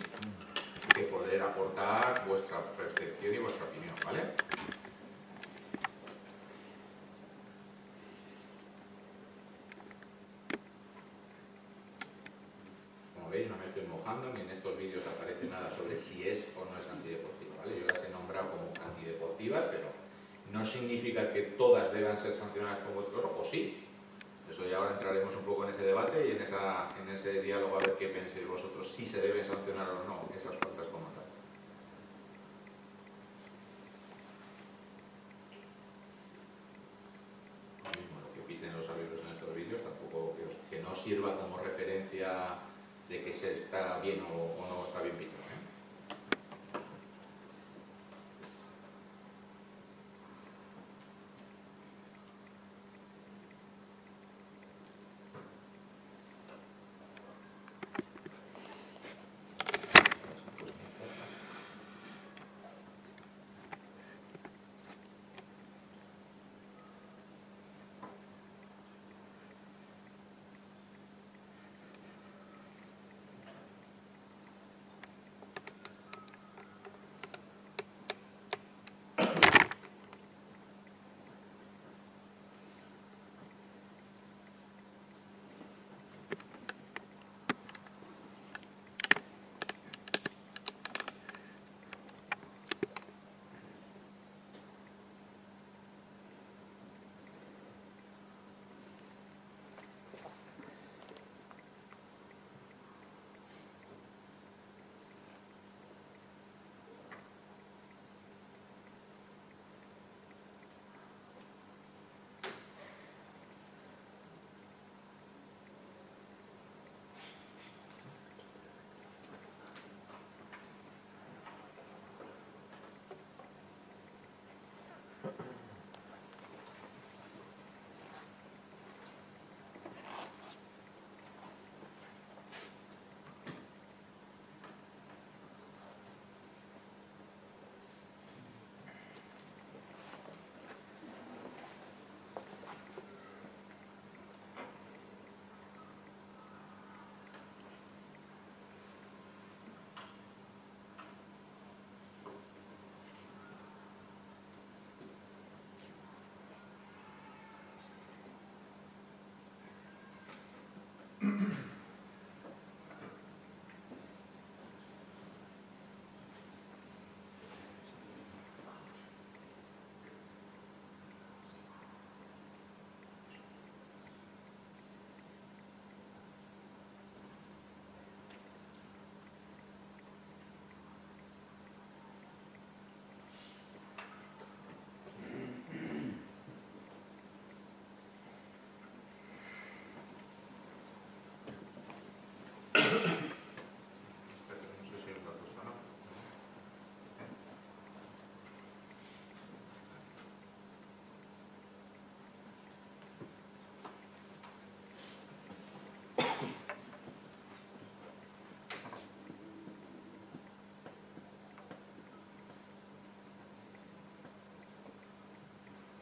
que poder aportar vuestra percepción y vuestra opinión, ¿vale? Como veis, no me estoy mojando, ni en estos vídeos aparece nada sobre si es o no es antideportiva, ¿vale? Yo las he nombrado como antideportivas, pero no significa que todas deban ser sancionadas como otros, o sí. Eso ya ahora entraremos un poco en ese debate y en ese diálogo a ver qué penséis vosotros, si se deben sancionar o no esas faltas como tal. Lo mismo, lo que piten los árbitros en estos vídeos, tampoco que no sirva como referencia de que se está bien o no está bien pitado, ¿eh?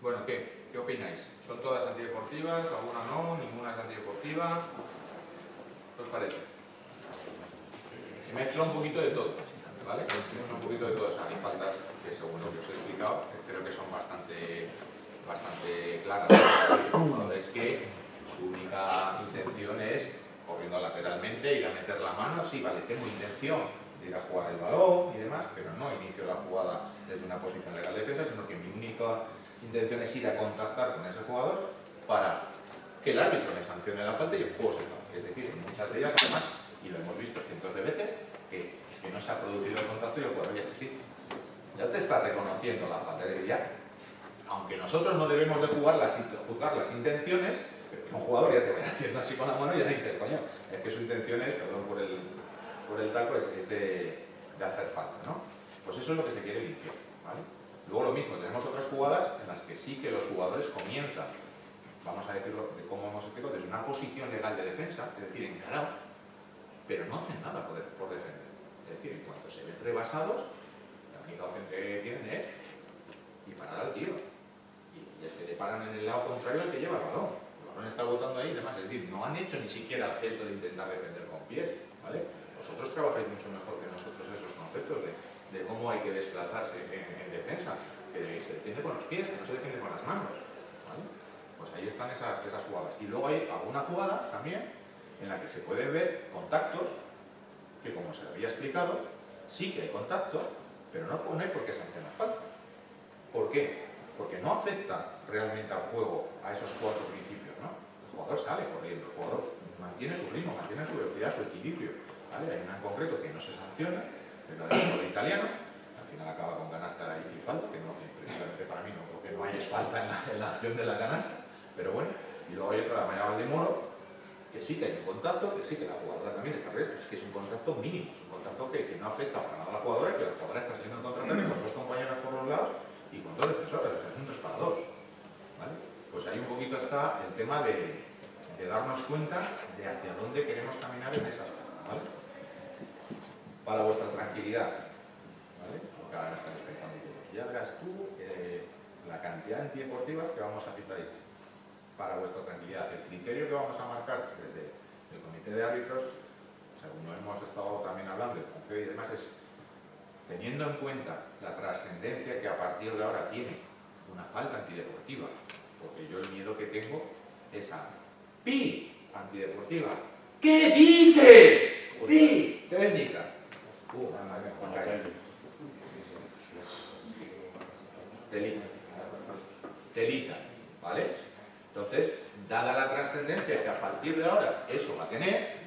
Bueno, ¿qué opináis? ¿Son todas antideportivas? ¿Alguna no? ¿Ninguna es antideportiva? ¿Qué os parece? Se mezcla un poquito de todo, ¿vale? Un poquito de todo. O sea, hay faltas que, según lo que os he explicado, creo que son bastante claras. Es que su única intención es, corriendo lateralmente, ir a meter la mano. Sí, vale, tengo intención de ir a jugar el balón y demás, pero no inicio la jugada desde una posición legal de defensa, sino que mi única intención es ir a contactar con ese jugador para que el árbitro me sancione la falta y el juego se acabe. Es decir, en muchas de ellas, además, y lo hemos visto cientos de veces, que es que no se ha producido el contacto y el jugador ya está así. Ya te está reconociendo la falta de ya. Aunque nosotros no debemos de juzgar las intenciones, pero un jugador ya te va haciendo así con la mano y ya dices, coño, es que su intención es, perdón por el taco, es de hacer falta, ¿no? Pues eso es lo que se quiere limpiar, ¿vale? Luego lo mismo, tenemos otras jugadas en las que sí que los jugadores comienzan, vamos a decirlo de cómo hemos explicado, desde una posición legal de defensa, es decir, encarado, pero no hacen nada por defender. Es decir, en cuanto se ven rebasados, la única opción que tienen es disparar al tiro. Y es que le paran en el lado contrario al que lleva el balón. El balón está botando ahí y demás. Es decir, no han hecho ni siquiera el gesto de intentar defender con pies, ¿vale? Vosotros trabajáis mucho mejor que nosotros esos conceptos de cómo hay que desplazarse en defensa, que se defiende con los pies, que no se defiende con las manos, ¿vale? Pues ahí están esas jugadas. Y luego hay alguna jugada también en la que se pueden ver contactos que, como se había explicado, sí que hay contacto, pero no hay por qué sancionar falta. ¿Por qué? Porque no afecta realmente al juego a esos cuatro principios, ¿no? El jugador sale corriendo, el jugador mantiene su ritmo, mantiene su velocidad, su equilibrio, ¿vale? Hay una en concreto que no se sanciona, pero el italiano, al final acaba con canasta y falta, que no, precisamente para mí no, lo que no hay es falta en la acción de la canasta, pero bueno. Y luego hay otra de Maya Valdemoro, que sí que hay un contacto, que sí que la jugadora también está bien, es que es un contacto mínimo, es un contacto que no afecta para nada a la jugadora, que la jugadora está saliendo en contraataque con dos compañeras por los lados y con dos defensores, o sea, es un 3 para 2, ¿vale? Pues ahí un poquito está el tema de darnos cuenta de hacia dónde queremos caminar en esas cosas, ¿vale? Para vuestra tranquilidad, ¿vale? Porque ahora me están explicando todos. Ya verás tú la cantidad de antideportivas que vamos a citar ahí. Para vuestra tranquilidad, el criterio que vamos a marcar desde el comité de árbitros, según lo hemos estado también hablando, el consejo y demás, es teniendo en cuenta la trascendencia que a partir de ahora tiene una falta antideportiva, porque yo el miedo que tengo es a ¡pi! Antideportiva. ¿Qué dices? ¡Pi! Técnica. Telita. ¿Vale? Entonces, dada la trascendencia que a partir de ahora eso va a tener,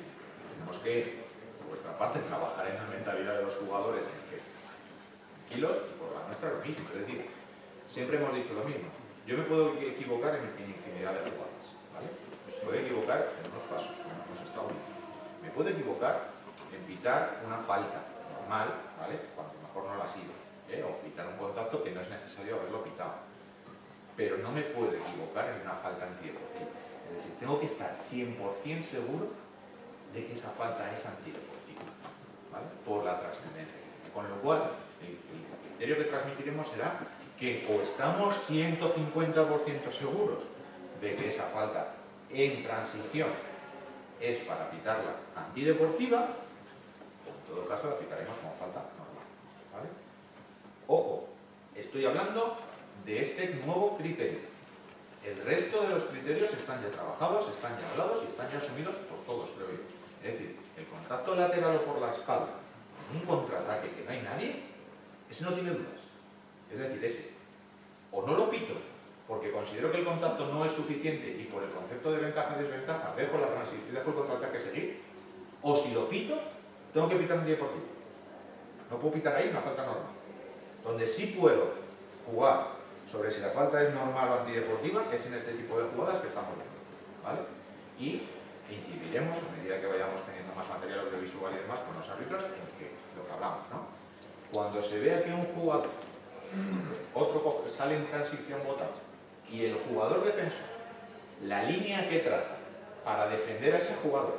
tenemos que, por vuestra parte, trabajar en la mentalidad de los jugadores en que tranquilos, y por la nuestra lo mismo. Es decir, siempre hemos dicho lo mismo. Yo me puedo equivocar en infinidad de jugadas, ¿vale? Me puedo equivocar en unos pasos, como hemos estado viendo. Me puedo equivocar en pitar una falta normal, ¿vale? Cuando mejor no la ha sido, o pitar un contacto que no es necesario haberlo pitado. Pero no me puedo equivocar en una falta antideportiva. Es decir, tengo que estar 100% seguro de que esa falta es antideportiva, ¿vale? Por la trascendencia. Con lo cual, el criterio que transmitiremos será que o estamos 150% seguros de que esa falta en transición es para pitarla antideportiva, o en todo caso la pitaremos como falta normal, ¿vale? Ojo, estoy hablando de este nuevo criterio. El resto de los criterios están ya trabajados, están ya hablados y están ya asumidos por todos, creo yo. Es decir, el contacto lateral o por la espalda en un contraataque que no hay nadie, ese no tiene dudas. Es decir, ese o no lo pito porque considero que el contacto no es suficiente y por el concepto de ventaja-desventaja dejo la transición y dejo el contraataque seguir, o si lo pito, tengo que pitar un antideportivo. No puedo pitar ahí una falta normal. Donde sí puedo jugar sobre si la falta es normal o antideportiva es en este tipo de jugadas que estamos viendo, ¿vale? Y incidiremos, a medida que vayamos teniendo más material audiovisual y demás con los árbitros, en que lo que hablamos, ¿no? Cuando se vea que un jugador, otro sale en transición botado, y el jugador defensor, la línea que traza para defender a ese jugador,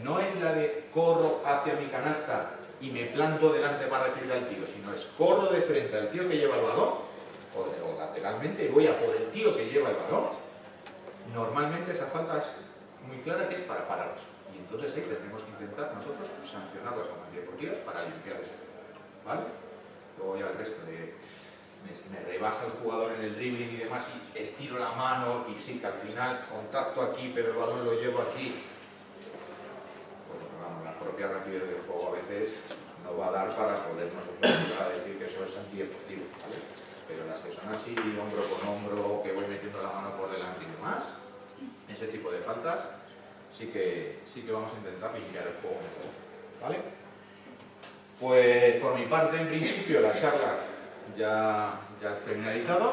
no es la de corro hacia mi canasta y me planto delante para recibir al tío, sino es corro de frente al tío que lleva el balón, o lateralmente, voy a por el tío que lleva el balón, normalmente esa falta es muy clara que es para pararos. Y entonces ahí tenemos que intentar nosotros sancionar las antideportivas para limpiar ese tema, ¿vale? Luego ya el resto de... Me rebasa el jugador en el dribbling y demás y estiro la mano y sí que al final contacto aquí pero el balón lo llevo aquí. Pues vamos, la propia rapidez del juego a veces no va a dar para poder nosotros llegar a decir que eso es antideportivo, ¿vale? Pero las que son así, hombro con hombro, que voy metiendo la mano por delante y demás, ese tipo de faltas, sí que vamos a intentar limpiar el juego mejor, ¿vale? Pues por mi parte, en principio, la charla ya he finalizado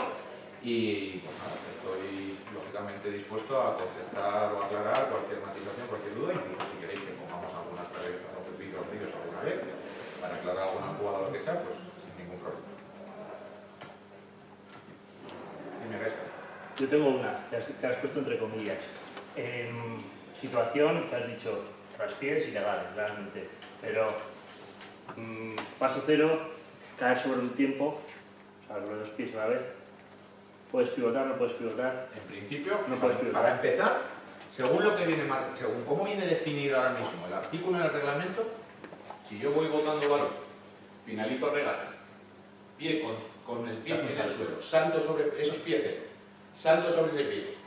y pues nada, estoy lógicamente dispuesto a contestar o aclarar cualquier matización, cualquier duda, incluso si queréis que pongamos algunas vídeos alguna vez para aclarar alguna jugada o lo que sea, pues sin ningún problema. Dime, Gaisca. Yo tengo una, que has puesto entre comillas. Situación que has dicho, traspiés ilegales, realmente. Pero paso cero, caer sobre un tiempo, o sea, los dos pies a la vez. ¿Puedes pivotar, no puedes pivotar? En principio, no puedes pivotar. Para empezar, según lo que viene, según cómo viene definido ahora mismo el artículo en el reglamento, si yo voy botando balón, finalizo regata, pie con el pie en el suelo, salto sobre esos pies cero, salto sobre ese pie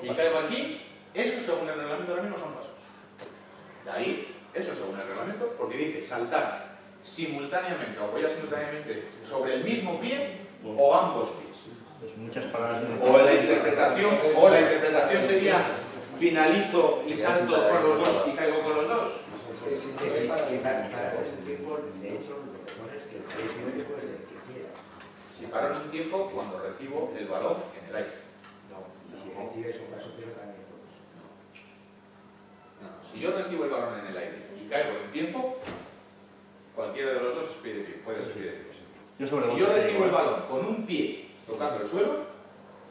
y caigo aquí, eso según el reglamento ahora mismo son pasos. De ahí, eso según el reglamento, porque dice saltar simultáneamente o apoyar simultáneamente sobre el mismo pie o ambos pies. Pues muchas palabras. O la interpretación sería finalizo y salto con los dos y caigo con los dos. Si paro en un tiempo cuando recibo el balón en el aire. Si yo recibo el balón en el aire y caigo en tiempo, cualquiera de los dos puede ser pie de pivot. Si yo recibo el balón con un pie tocando el suelo,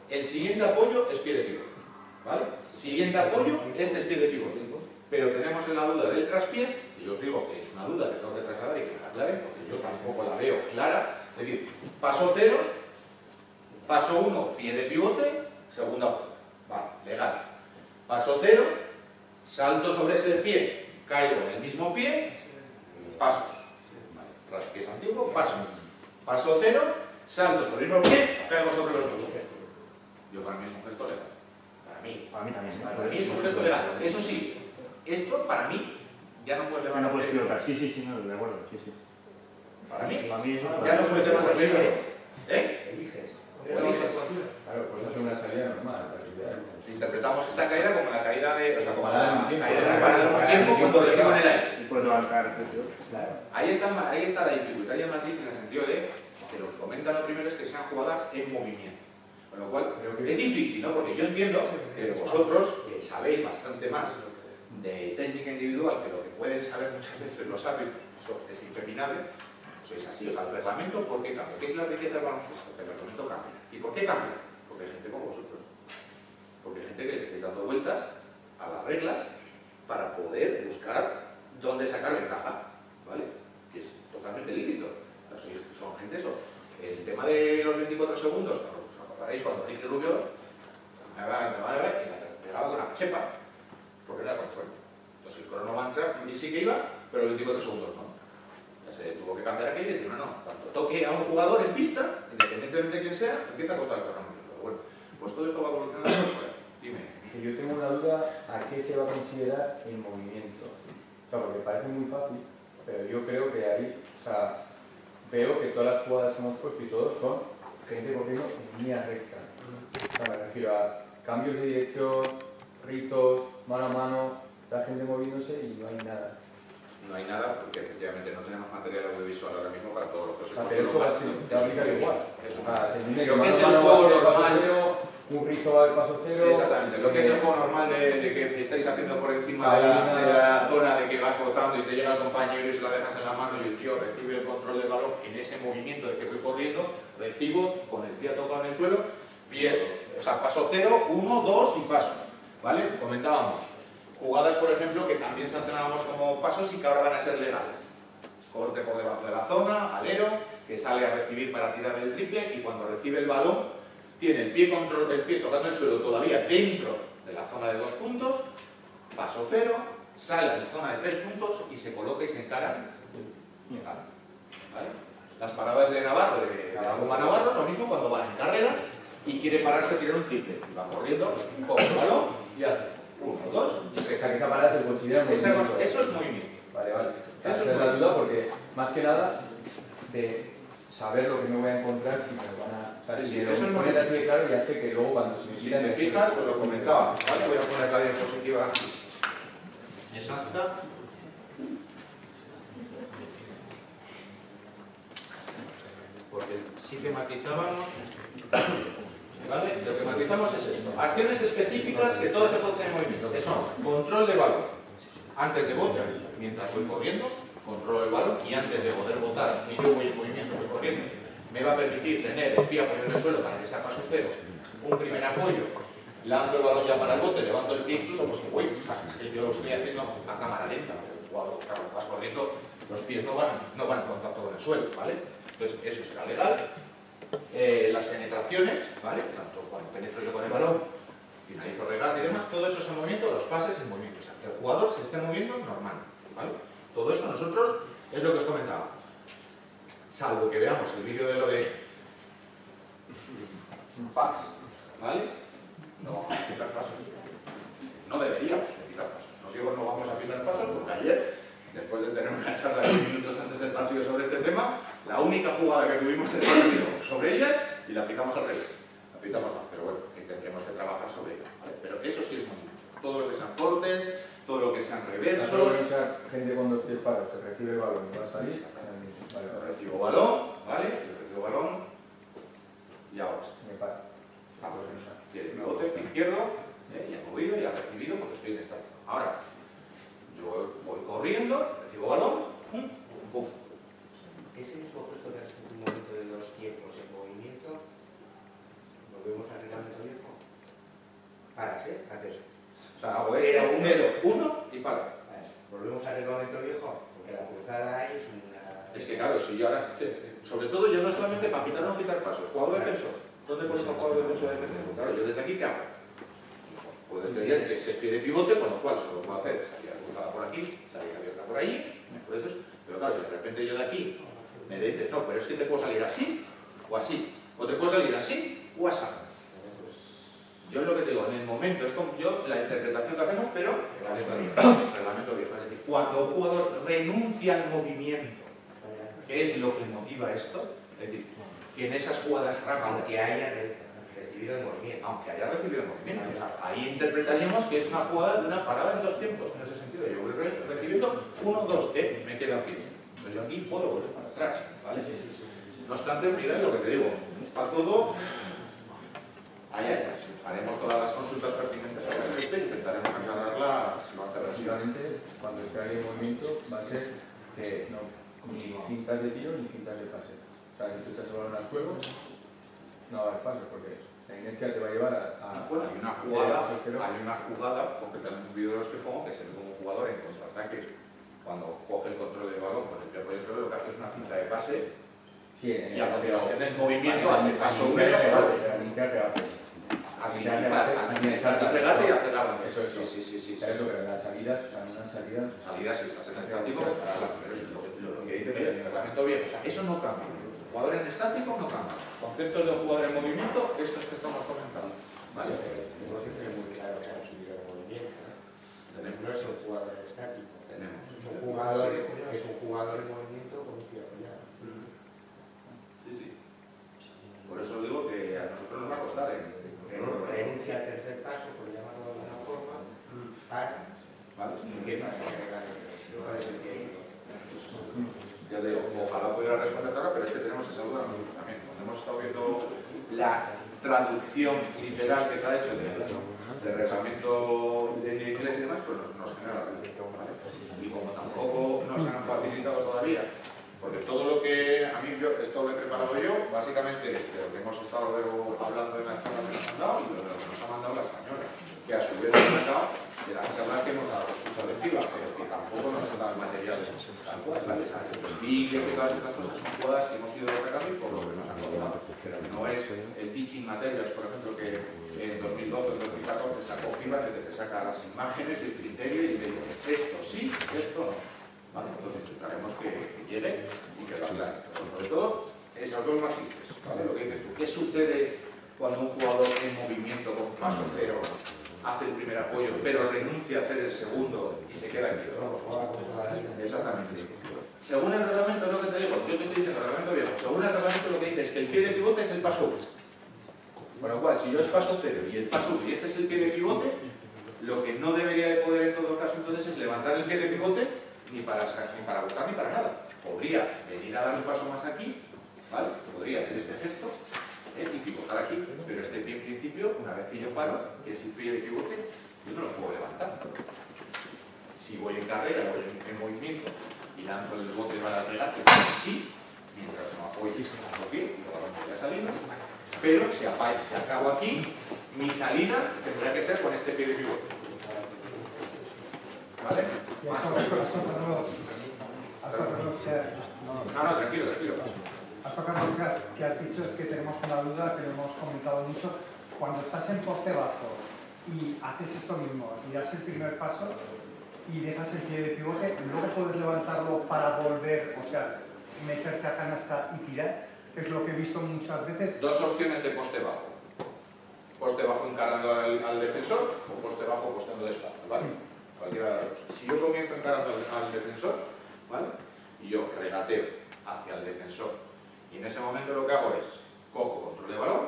el siguiente apoyo es pie de pivot, ¿vale? Siguiente apoyo, este es pie de pivot. Pero tenemos la duda del traspiés, y yo os digo que es una duda que tengo que trasladar y que me aclaren, porque yo tampoco la veo clara. Es decir, paso 0, paso 1, pie de pivote, segundo apoyo. Vale, legal. Paso 0, salto sobre ese pie, caigo en el mismo pie, pasos. Vale, traspiés antiguo, pasos. Paso 0, salto sobre el mismo pie, caigo sobre los dos. Yo para mí es un gesto legal. Para mí también. Para mí es un gesto legal. Eso sí, esto para mí ya no puedes levantar. No puedes pivotar. Sí, no, de acuerdo. Sí. Para mí eso ya no puedes levantar el pie. Eliges. Claro, pues es una salida normal. Si interpretamos esta caída como la caída de. O sea, como la caída de parada un tiempo cuando recibo en el aire. Puedes levantar. Claro. Ahí está la dificultad y el matiz en el sentido de que lo que comentan lo primero es que sean jugadas en movimiento. Con lo cual, es difícil, ¿no? Porque yo entiendo que vosotros, que sabéis bastante más de técnica individual que lo que pueden saber muchas veces los árbitros, eso es impepinable, sois así, o sea, el reglamento, ¿por qué cambia? ¿Qué es la riqueza del baloncesto? Que el reglamento cambia. ¿Y por qué cambia? Porque hay gente como vosotros. Porque hay gente que le estáis dando vueltas a las reglas para poder buscar dónde sacar ventaja, ¿vale? Que es totalmente lícito. O sea, son gente eso. El tema de los 24 segundos, ¿veis? Cuando Ricky Rubio me pegaba con una chepa, porque era control. Entonces el cronomantra sí que iba, pero 24 segundos no. Ya se tuvo que cambiar aquello y decir, no, cuando toque a un jugador en pista, independientemente de quién sea, empieza a cortar el cronómetro. Pero bueno, pues todo esto va evolucionando. Dime. Yo tengo una duda, ¿a qué se va a considerar el movimiento? O sea, porque parece muy fácil, pero yo creo que ahí, o sea, veo que todas las jugadas que hemos puesto y todo son gente corriendo en línea recta. O sea, me refiero a cambios de dirección, rizos, mano a mano, la gente moviéndose y no hay nada. No hay nada porque efectivamente no tenemos material audiovisual ahora mismo para todos los que se pero eso se aplica igual. Se entiende que lo que es el mano a mano juego va a ser paso normal. cero, un rizo va al paso cero. Exactamente, lo que es el juego normal de que estáis haciendo por encima de la zona de que vas botando y te llega el compañero y se la dejas en la mano y el tío recibe el control del balón en ese movimiento de que voy corriendo, recibo con el pie tocado en el suelo, pie, o sea, paso 0, 1, 2 y paso, ¿vale? Comentábamos jugadas, por ejemplo, que también sancionábamos como pasos y que ahora van a ser legales. Corte por debajo de la zona, alero, que sale a recibir para tirar el triple, y cuando recibe el balón, tiene el pie tocando el suelo todavía dentro de la zona de 2 puntos, paso 0, sale a la zona de 3 puntos y se coloca y se encara. ¿Vale? Las paradas de Navarro, de la goma Navarro, lo mismo cuando va en carrera y quiere pararse a tirar un triple. Va corriendo, coge el balón y hace 1, 2 y 3. O sea, que esa parada se considera movimiento. Eso es movimiento. Vale, vale. Eso Esa es la duda porque, más que nada, de saber lo que me voy a encontrar si me lo van a... O sea, Sí, si sí, me eso lo es ponen así de claro, ya sé que luego cuando se me Si quitan... te fijas, pues lo comentaba. ¿Vale? Voy a poner la diapositiva exacta. Porque sí que matizábamos, ¿vale? Lo que matizamos es esto. Acciones específicas que todas se ponen en movimiento, que son control de balón antes de bote, mientras voy corriendo, controlo el balón, y antes de poder botar, y yo voy en movimiento, voy corriendo, me va a permitir tener el pie apoyado en el suelo para que sea paso 0, un primer apoyo, lanzo el balón ya para el bote, levanto el pie incluso, pues voy, es que yo lo estoy haciendo a cámara lenta, cuando vas corriendo, los pies no van en contacto con el suelo, ¿vale? Entonces, eso será legal. Las penetraciones, ¿vale? Tanto cuando penetro yo con el balón, finalizo regate y demás, todo eso es en movimiento, los pases en movimiento. O sea, que el jugador se esté moviendo normal, ¿vale? Todo eso nosotros es lo que os comentaba. Salvo que veamos el vídeo de lo de packs, ¿vale? No vamos a quitar pasos. No deberíamos quitar pasos. No digo no vamos a quitar pasos porque ayer, después de tener una charla de 10 minutos antes del partido sobre este tema, la única jugada que tuvimos en el partido sobre ellas y la aplicamos al revés. La aplicamos mal, pero bueno, que tendremos que trabajar sobre ello, ¿vale? Pero eso sí es muy importante. Todo lo que sean cortes, todo lo que sean reversos. Gente con 2 pies paros que recibe el balón y va a salir. Vale, Recibo balón, ¿vale? Yo recibo balón y ahora sí. me para. Vamos a eso. Quiere pivote, pie izquierdo, y ha movido y ha recibido porque estoy en esta. Ahora, yo voy corriendo, recibo balón, pum, pum. Ese mismo gesto que has hecho en un momento de los tiempos en movimiento, volvemos al reglamento viejo. Paras, ¿eh? Haces. O sea, hago este, 0, 1 y paro. Volvemos al reglamento viejo, porque la cruzada ahí es una... Es que claro, si yo ahora, sobre todo yo no solamente para quitar o no quitar pasos, jugador defensor. ¿Dónde pones al jugador defensor de defensa? Claro, yo desde aquí, ¿qué hago? Puedes pedir que se pide pivote, con lo cual solo puedo hacer salida cruzada por aquí, salida abierta por ahí, pero claro, si de repente yo de aquí me dices, no, pero es que te puedo salir así o así, o te puedo salir así o así. Yo es lo que te digo, en el momento, es como yo la interpretación que hacemos, pero reglamento viejo. Es decir, cuando un jugador renuncia al movimiento, ¿qué es lo que motiva esto? Es decir, que en esas jugadas rápidas, Aunque haya recibido el movimiento. aunque haya recibido el movimiento, o sea, ahí interpretaríamos que es una jugada de una parada en 2 tiempos, en ese sentido. Yo voy recibiendo 1, 2, me queda aquí. Entonces yo aquí puedo volver para atrás, ¿vale? No obstante, mira lo que te digo, está todo ahí. Haremos todas las consultas pertinentes al respecto y intentaremos aclararlas lo antes posible. Básicamente, cuando esté ahí en movimiento, va a ser que no, ni cintas de tiro ni cintas de pase. O sea, si tú echas el balón al suelo, no va a haber pases, porque la inercia te va a llevar a bueno, hay una jugada, concretamente un vídeo de los que pongo, que se ve como un jugador en contraataque, cuando coge el control del balón con el pie apoyado sobre lo que hace es una cinta de pase, sí, y a continuación del movimiento hace paso 1 y paso 2. A finalizar el regate y hacer la banda. Eso es. Sí. Eso, pero en las salidas, o sea, en una salida... Salidas, si estás en estático, pero es lo que dice el reglamento bien. O sea, eso no cambia. Jugador en estático no cambia. Conceptos de un jugador en movimiento, estos que estamos comentando. ¿Vale? Tenemos que tener muy claro que ha recibido el movimiento. No es un jugador estático. Es un jugador en movimiento con un pie apoyado. Sí. Por eso digo que a nosotros nos va a costar. Renuncia al tercer paso, por llamarlo de alguna forma, para. ¿Vale? ¿Qué pasa? No parece que... Ya te digo, ojalá pudiera responder ahora, pero es que tenemos esa duda nosotros también. Cuando hemos estado viendo la traducción literal que se ha hecho de reglamento de inglés y demás, pues nos genera la duda, ¿vale? Y como tampoco nos han facilitado todavía, porque todo lo que a mí esto lo he preparado yo, básicamente de lo que hemos estado hablando en las charlas que nos han dado y de lo que nos ha mandado la española, que a su vez nos han dado de las charlas que hemos dado mucho de FIBA, pero que tampoco nos dan materiales tal cual, ¿sabes? El vídeo y todas estas cosas son jugadas que hemos ido recabando y por lo que nos han colgado. Pero no es el teaching materials, por ejemplo, que en 2012 o 2014 sacó FIBA, que te saca las imágenes, el criterio y te dice esto sí, esto no. Vale, entonces intentaremos que llegue y que lo aclare. Pero sobre todo, esas dos matices, ¿vale? Lo que dices tú, ¿qué sucede cuando un jugador en movimiento con paso cero hace el primer apoyo, pero renuncia a hacer el segundo y se queda en quieto? Exactamente. Según el reglamento, es lo que te digo, yo te estoy diciendo el reglamento viejo, según el reglamento lo que dice es que el pie de pivote es el paso 1. Con lo cual, si yo es paso 0 y el paso 1 y este es el pie de pivote, lo que no debería de poder en todo caso entonces es levantar el pie de pivote ni para botar ni para nada. Podría venir a dar un paso más aquí, ¿vale? Podría hacer este gesto y pivotar aquí, pero este pie en principio, una vez que yo paro, que es el pie de pivote, yo no lo puedo levantar. Si voy en carrera, voy en movimiento y lanzo el bote para el regate, sí, mientras no apoye el pie y lo voy a salir, pero si acabo aquí, mi salida tendrá que ser con este pie de pivote. ¿Vale? No, tranquilo. Has tocado que has dicho es que tenemos una duda que lo hemos comentado mucho. Cuando estás en poste bajo y haces esto mismo, y das el primer paso y dejas el pie de pivote, luego puedes levantarlo para volver, o sea, meterte a canasta y tirar, que es lo que he visto muchas veces. Dos opciones de poste bajo. Poste bajo encarando al defensor o poste bajo posteando de espalda, ¿vale? Cualquiera de las dos. Si yo comienzo encarando al defensor, ¿vale? Y yo regateo hacia el defensor y en ese momento lo que hago es cojo control de balón,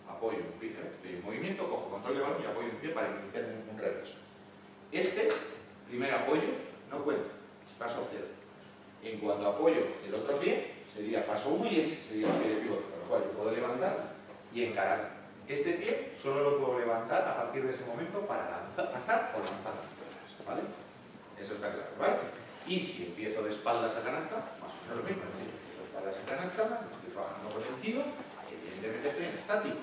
apoyo un pie, estoy en movimiento, cojo control de balón y apoyo un pie para iniciar un reverso. Este primer apoyo no cuenta, es paso 0. En cuanto apoyo el otro pie, sería paso 1 y ese sería el pie de pivote, con lo cual yo puedo levantar y encarar. Este pie solo lo puedo levantar a partir de ese momento para pasar o lanzar. ¿Vale? Eso está claro, ¿vale? Y si empiezo de espaldas a canasta, más o menos lo mismo, es decir, empiezo de espaldas a canasta, me estoy fajando con el tiro, evidentemente estoy en estático.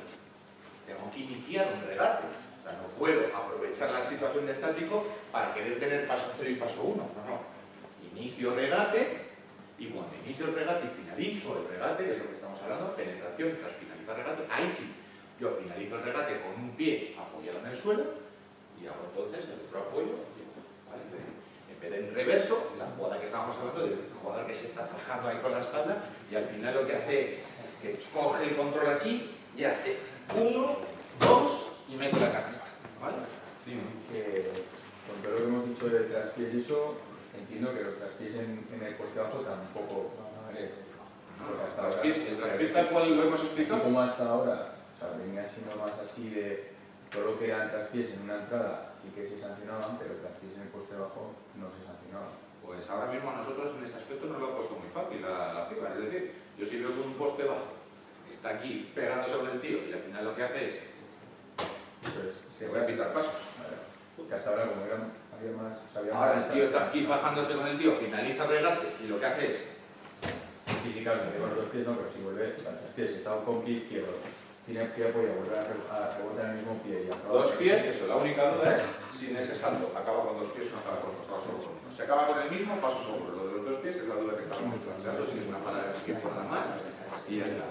Tengo que iniciar un regate. O sea, no puedo aprovechar la situación de estático para querer tener paso 0 y paso 1. No. Inicio regate y cuando inicio el regate y finalizo el regate, que es lo que estamos hablando, penetración tras finalizar el regate, ahí sí, yo finalizo el regate con un pie apoyado en el suelo y hago entonces el otro apoyo. ¿Vale? En vez de en reverso, la jugada que estábamos hablando del jugador que se está fajando ahí con la espalda y al final lo que hace es que coge el control aquí y hace 1, 2 y mete la canasta. ¿Vale? Con todo lo que hemos dicho de traspiés y eso, entiendo que los traspiés en el poste bajo tampoco el traspiés tal cual lo hemos explicado. Así como hasta ahora, o sea, venía siendo más así de todo lo que eran traspiés en una entrada sí que se sancionaban, pero traspiés en el poste bajo no se sancionaban. Pues ahora mismo a nosotros en ese aspecto nos lo ha puesto muy fácil la FIBA. Es decir, yo si veo que un poste bajo está aquí pegando sobre el tío y al final lo que hace es que voy a pitar pasos. Que hasta ahora como había más... Ahora el tío está aquí fajándose con el tío, finaliza el regate y lo que hace es físicamente con los dos pies no, pero si vuelve, o sea, los pies, está con pie izquierdo, tiene pie apoyo, vuelve a rebotar en el mismo pie y acaba... Dos pies, eso, la única duda es sin ese salto, acaba con dos pies o no acaba con dos, solo con uno. Se acaba con el mismo, paso seguro. Lo de los dos pies es la duda que estamos planteando, si es una palabra que por nada más y ya está.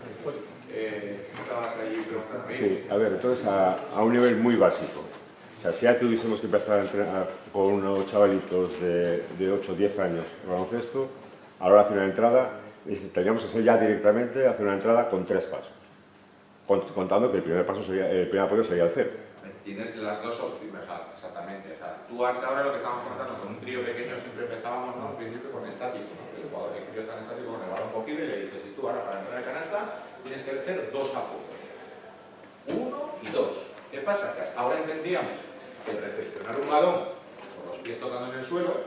Estabas ahí preguntando. Sí, a ver, entonces a un nivel muy básico. O sea, si ya tuviésemos que empezar a entrenar con unos chavalitos de 8 o 10 años de baloncesto, a la hora de hacer una entrada, tendríamos que hacer ya directamente hacer una entrada con 3 pasos. Contando que el primer apoyo sería el 0. Tienes las dos opciones, exactamente. O sea, tú hasta ahora lo que estábamos contando con un trío pequeño siempre empezábamos, ¿no? Al principio con estático, ¿no? El jugador que está en estático con el balón cogido y le dices, y tú ahora para entrar en canasta tienes que hacer 2 apoyos. 1 y 2. ¿Qué pasa? Que hasta ahora entendíamos que recepcionar un balón con los pies tocando en el suelo,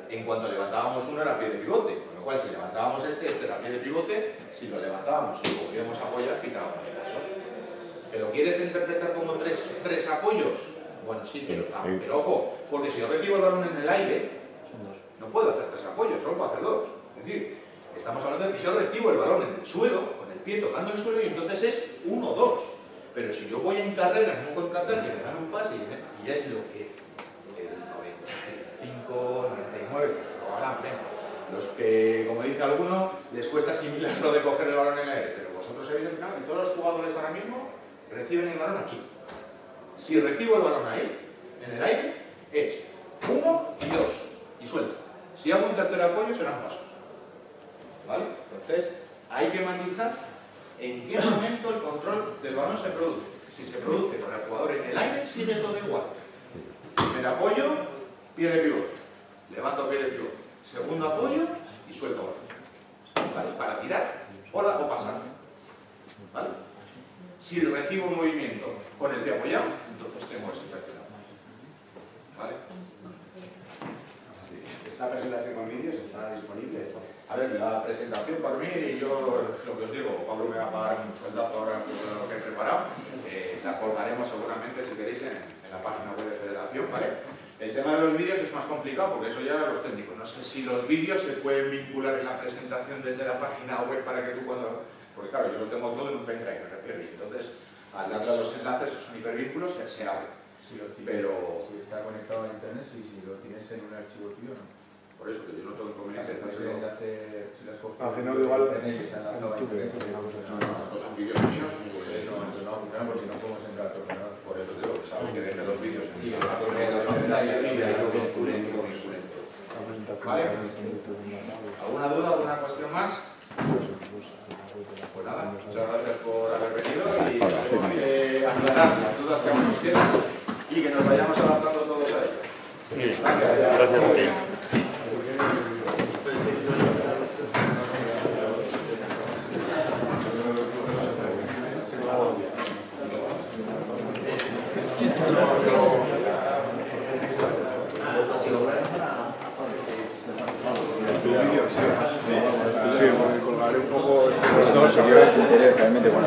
en cuanto levantábamos uno era pie de pivote, con lo cual si levantábamos este era pie de pivote, si lo levantábamos y podíamos apoyar, quitábamos paso. ¿Pero quieres interpretar como tres apoyos? Bueno, sí, pero ojo, porque si yo recibo el balón en el aire, no puedo hacer 3 apoyos, solo puedo hacer 2. Es decir, estamos hablando de que yo recibo el balón en el suelo, con el pie tocando el suelo, y entonces es 1, 2. Pero si yo voy en carrera, en un contraataque, me dan un pase y es lo que a alguno les cuesta asimilar lo de coger el balón en el aire, pero vosotros habéis entrado y todos los jugadores ahora mismo reciben el balón aquí. Si recibo el balón ahí, en el aire, es 1 y 2, y suelto. Si hago un tercer apoyo, serán pasos. ¿Vale? Entonces, hay que matizar en qué momento el control del balón se produce. Si se produce con el jugador en el aire, sigue todo igual. Primer apoyo, pie de pivote. Levanto pie de pivote. Segundo apoyo y suelto balón. ¿Vale? Para tirar o pasar. ¿Vale? Si recibo un movimiento con el pie apoyado, entonces tengo ese tercer apoyo. ¿Vale? ¿Esta presentación con vídeos está disponible? A ver, la presentación para mí, yo lo que os digo, Pablo me va a pagar un sueldazo ahora por lo que he preparado, la colgaremos seguramente, si queréis, en la página web de Federación, ¿vale? El tema de los vídeos es más complicado porque eso ya los técnicos. No sé si los vídeos se pueden vincular en la presentación desde la página web para que tú cuando... Porque claro, yo lo tengo todo en un pendrive, me refiero, y entonces al darle a los enlaces, esos son hipervínculos, se abre. Pero... Si está conectado a internet, si lo tienes en un archivo tuyo, ¿no? Por eso que yo no tengo inconveniente. Si las coges no, igual internet y está enlazado a internet. No, estos son vídeos míos. No, porque no podemos entrar a tu ordenador. Por eso digo, saben que dejen los vídeos en Sí, ¿vale? ¿Alguna duda, alguna cuestión más? Pues nada, muchas gracias por haber venido y tenemos que aclarar las dudas que aún nos quedan y que nos vayamos adaptando todos a ello. Gracias a ti.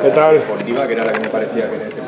¿Qué tal? Deportiva, que era la que me parecía que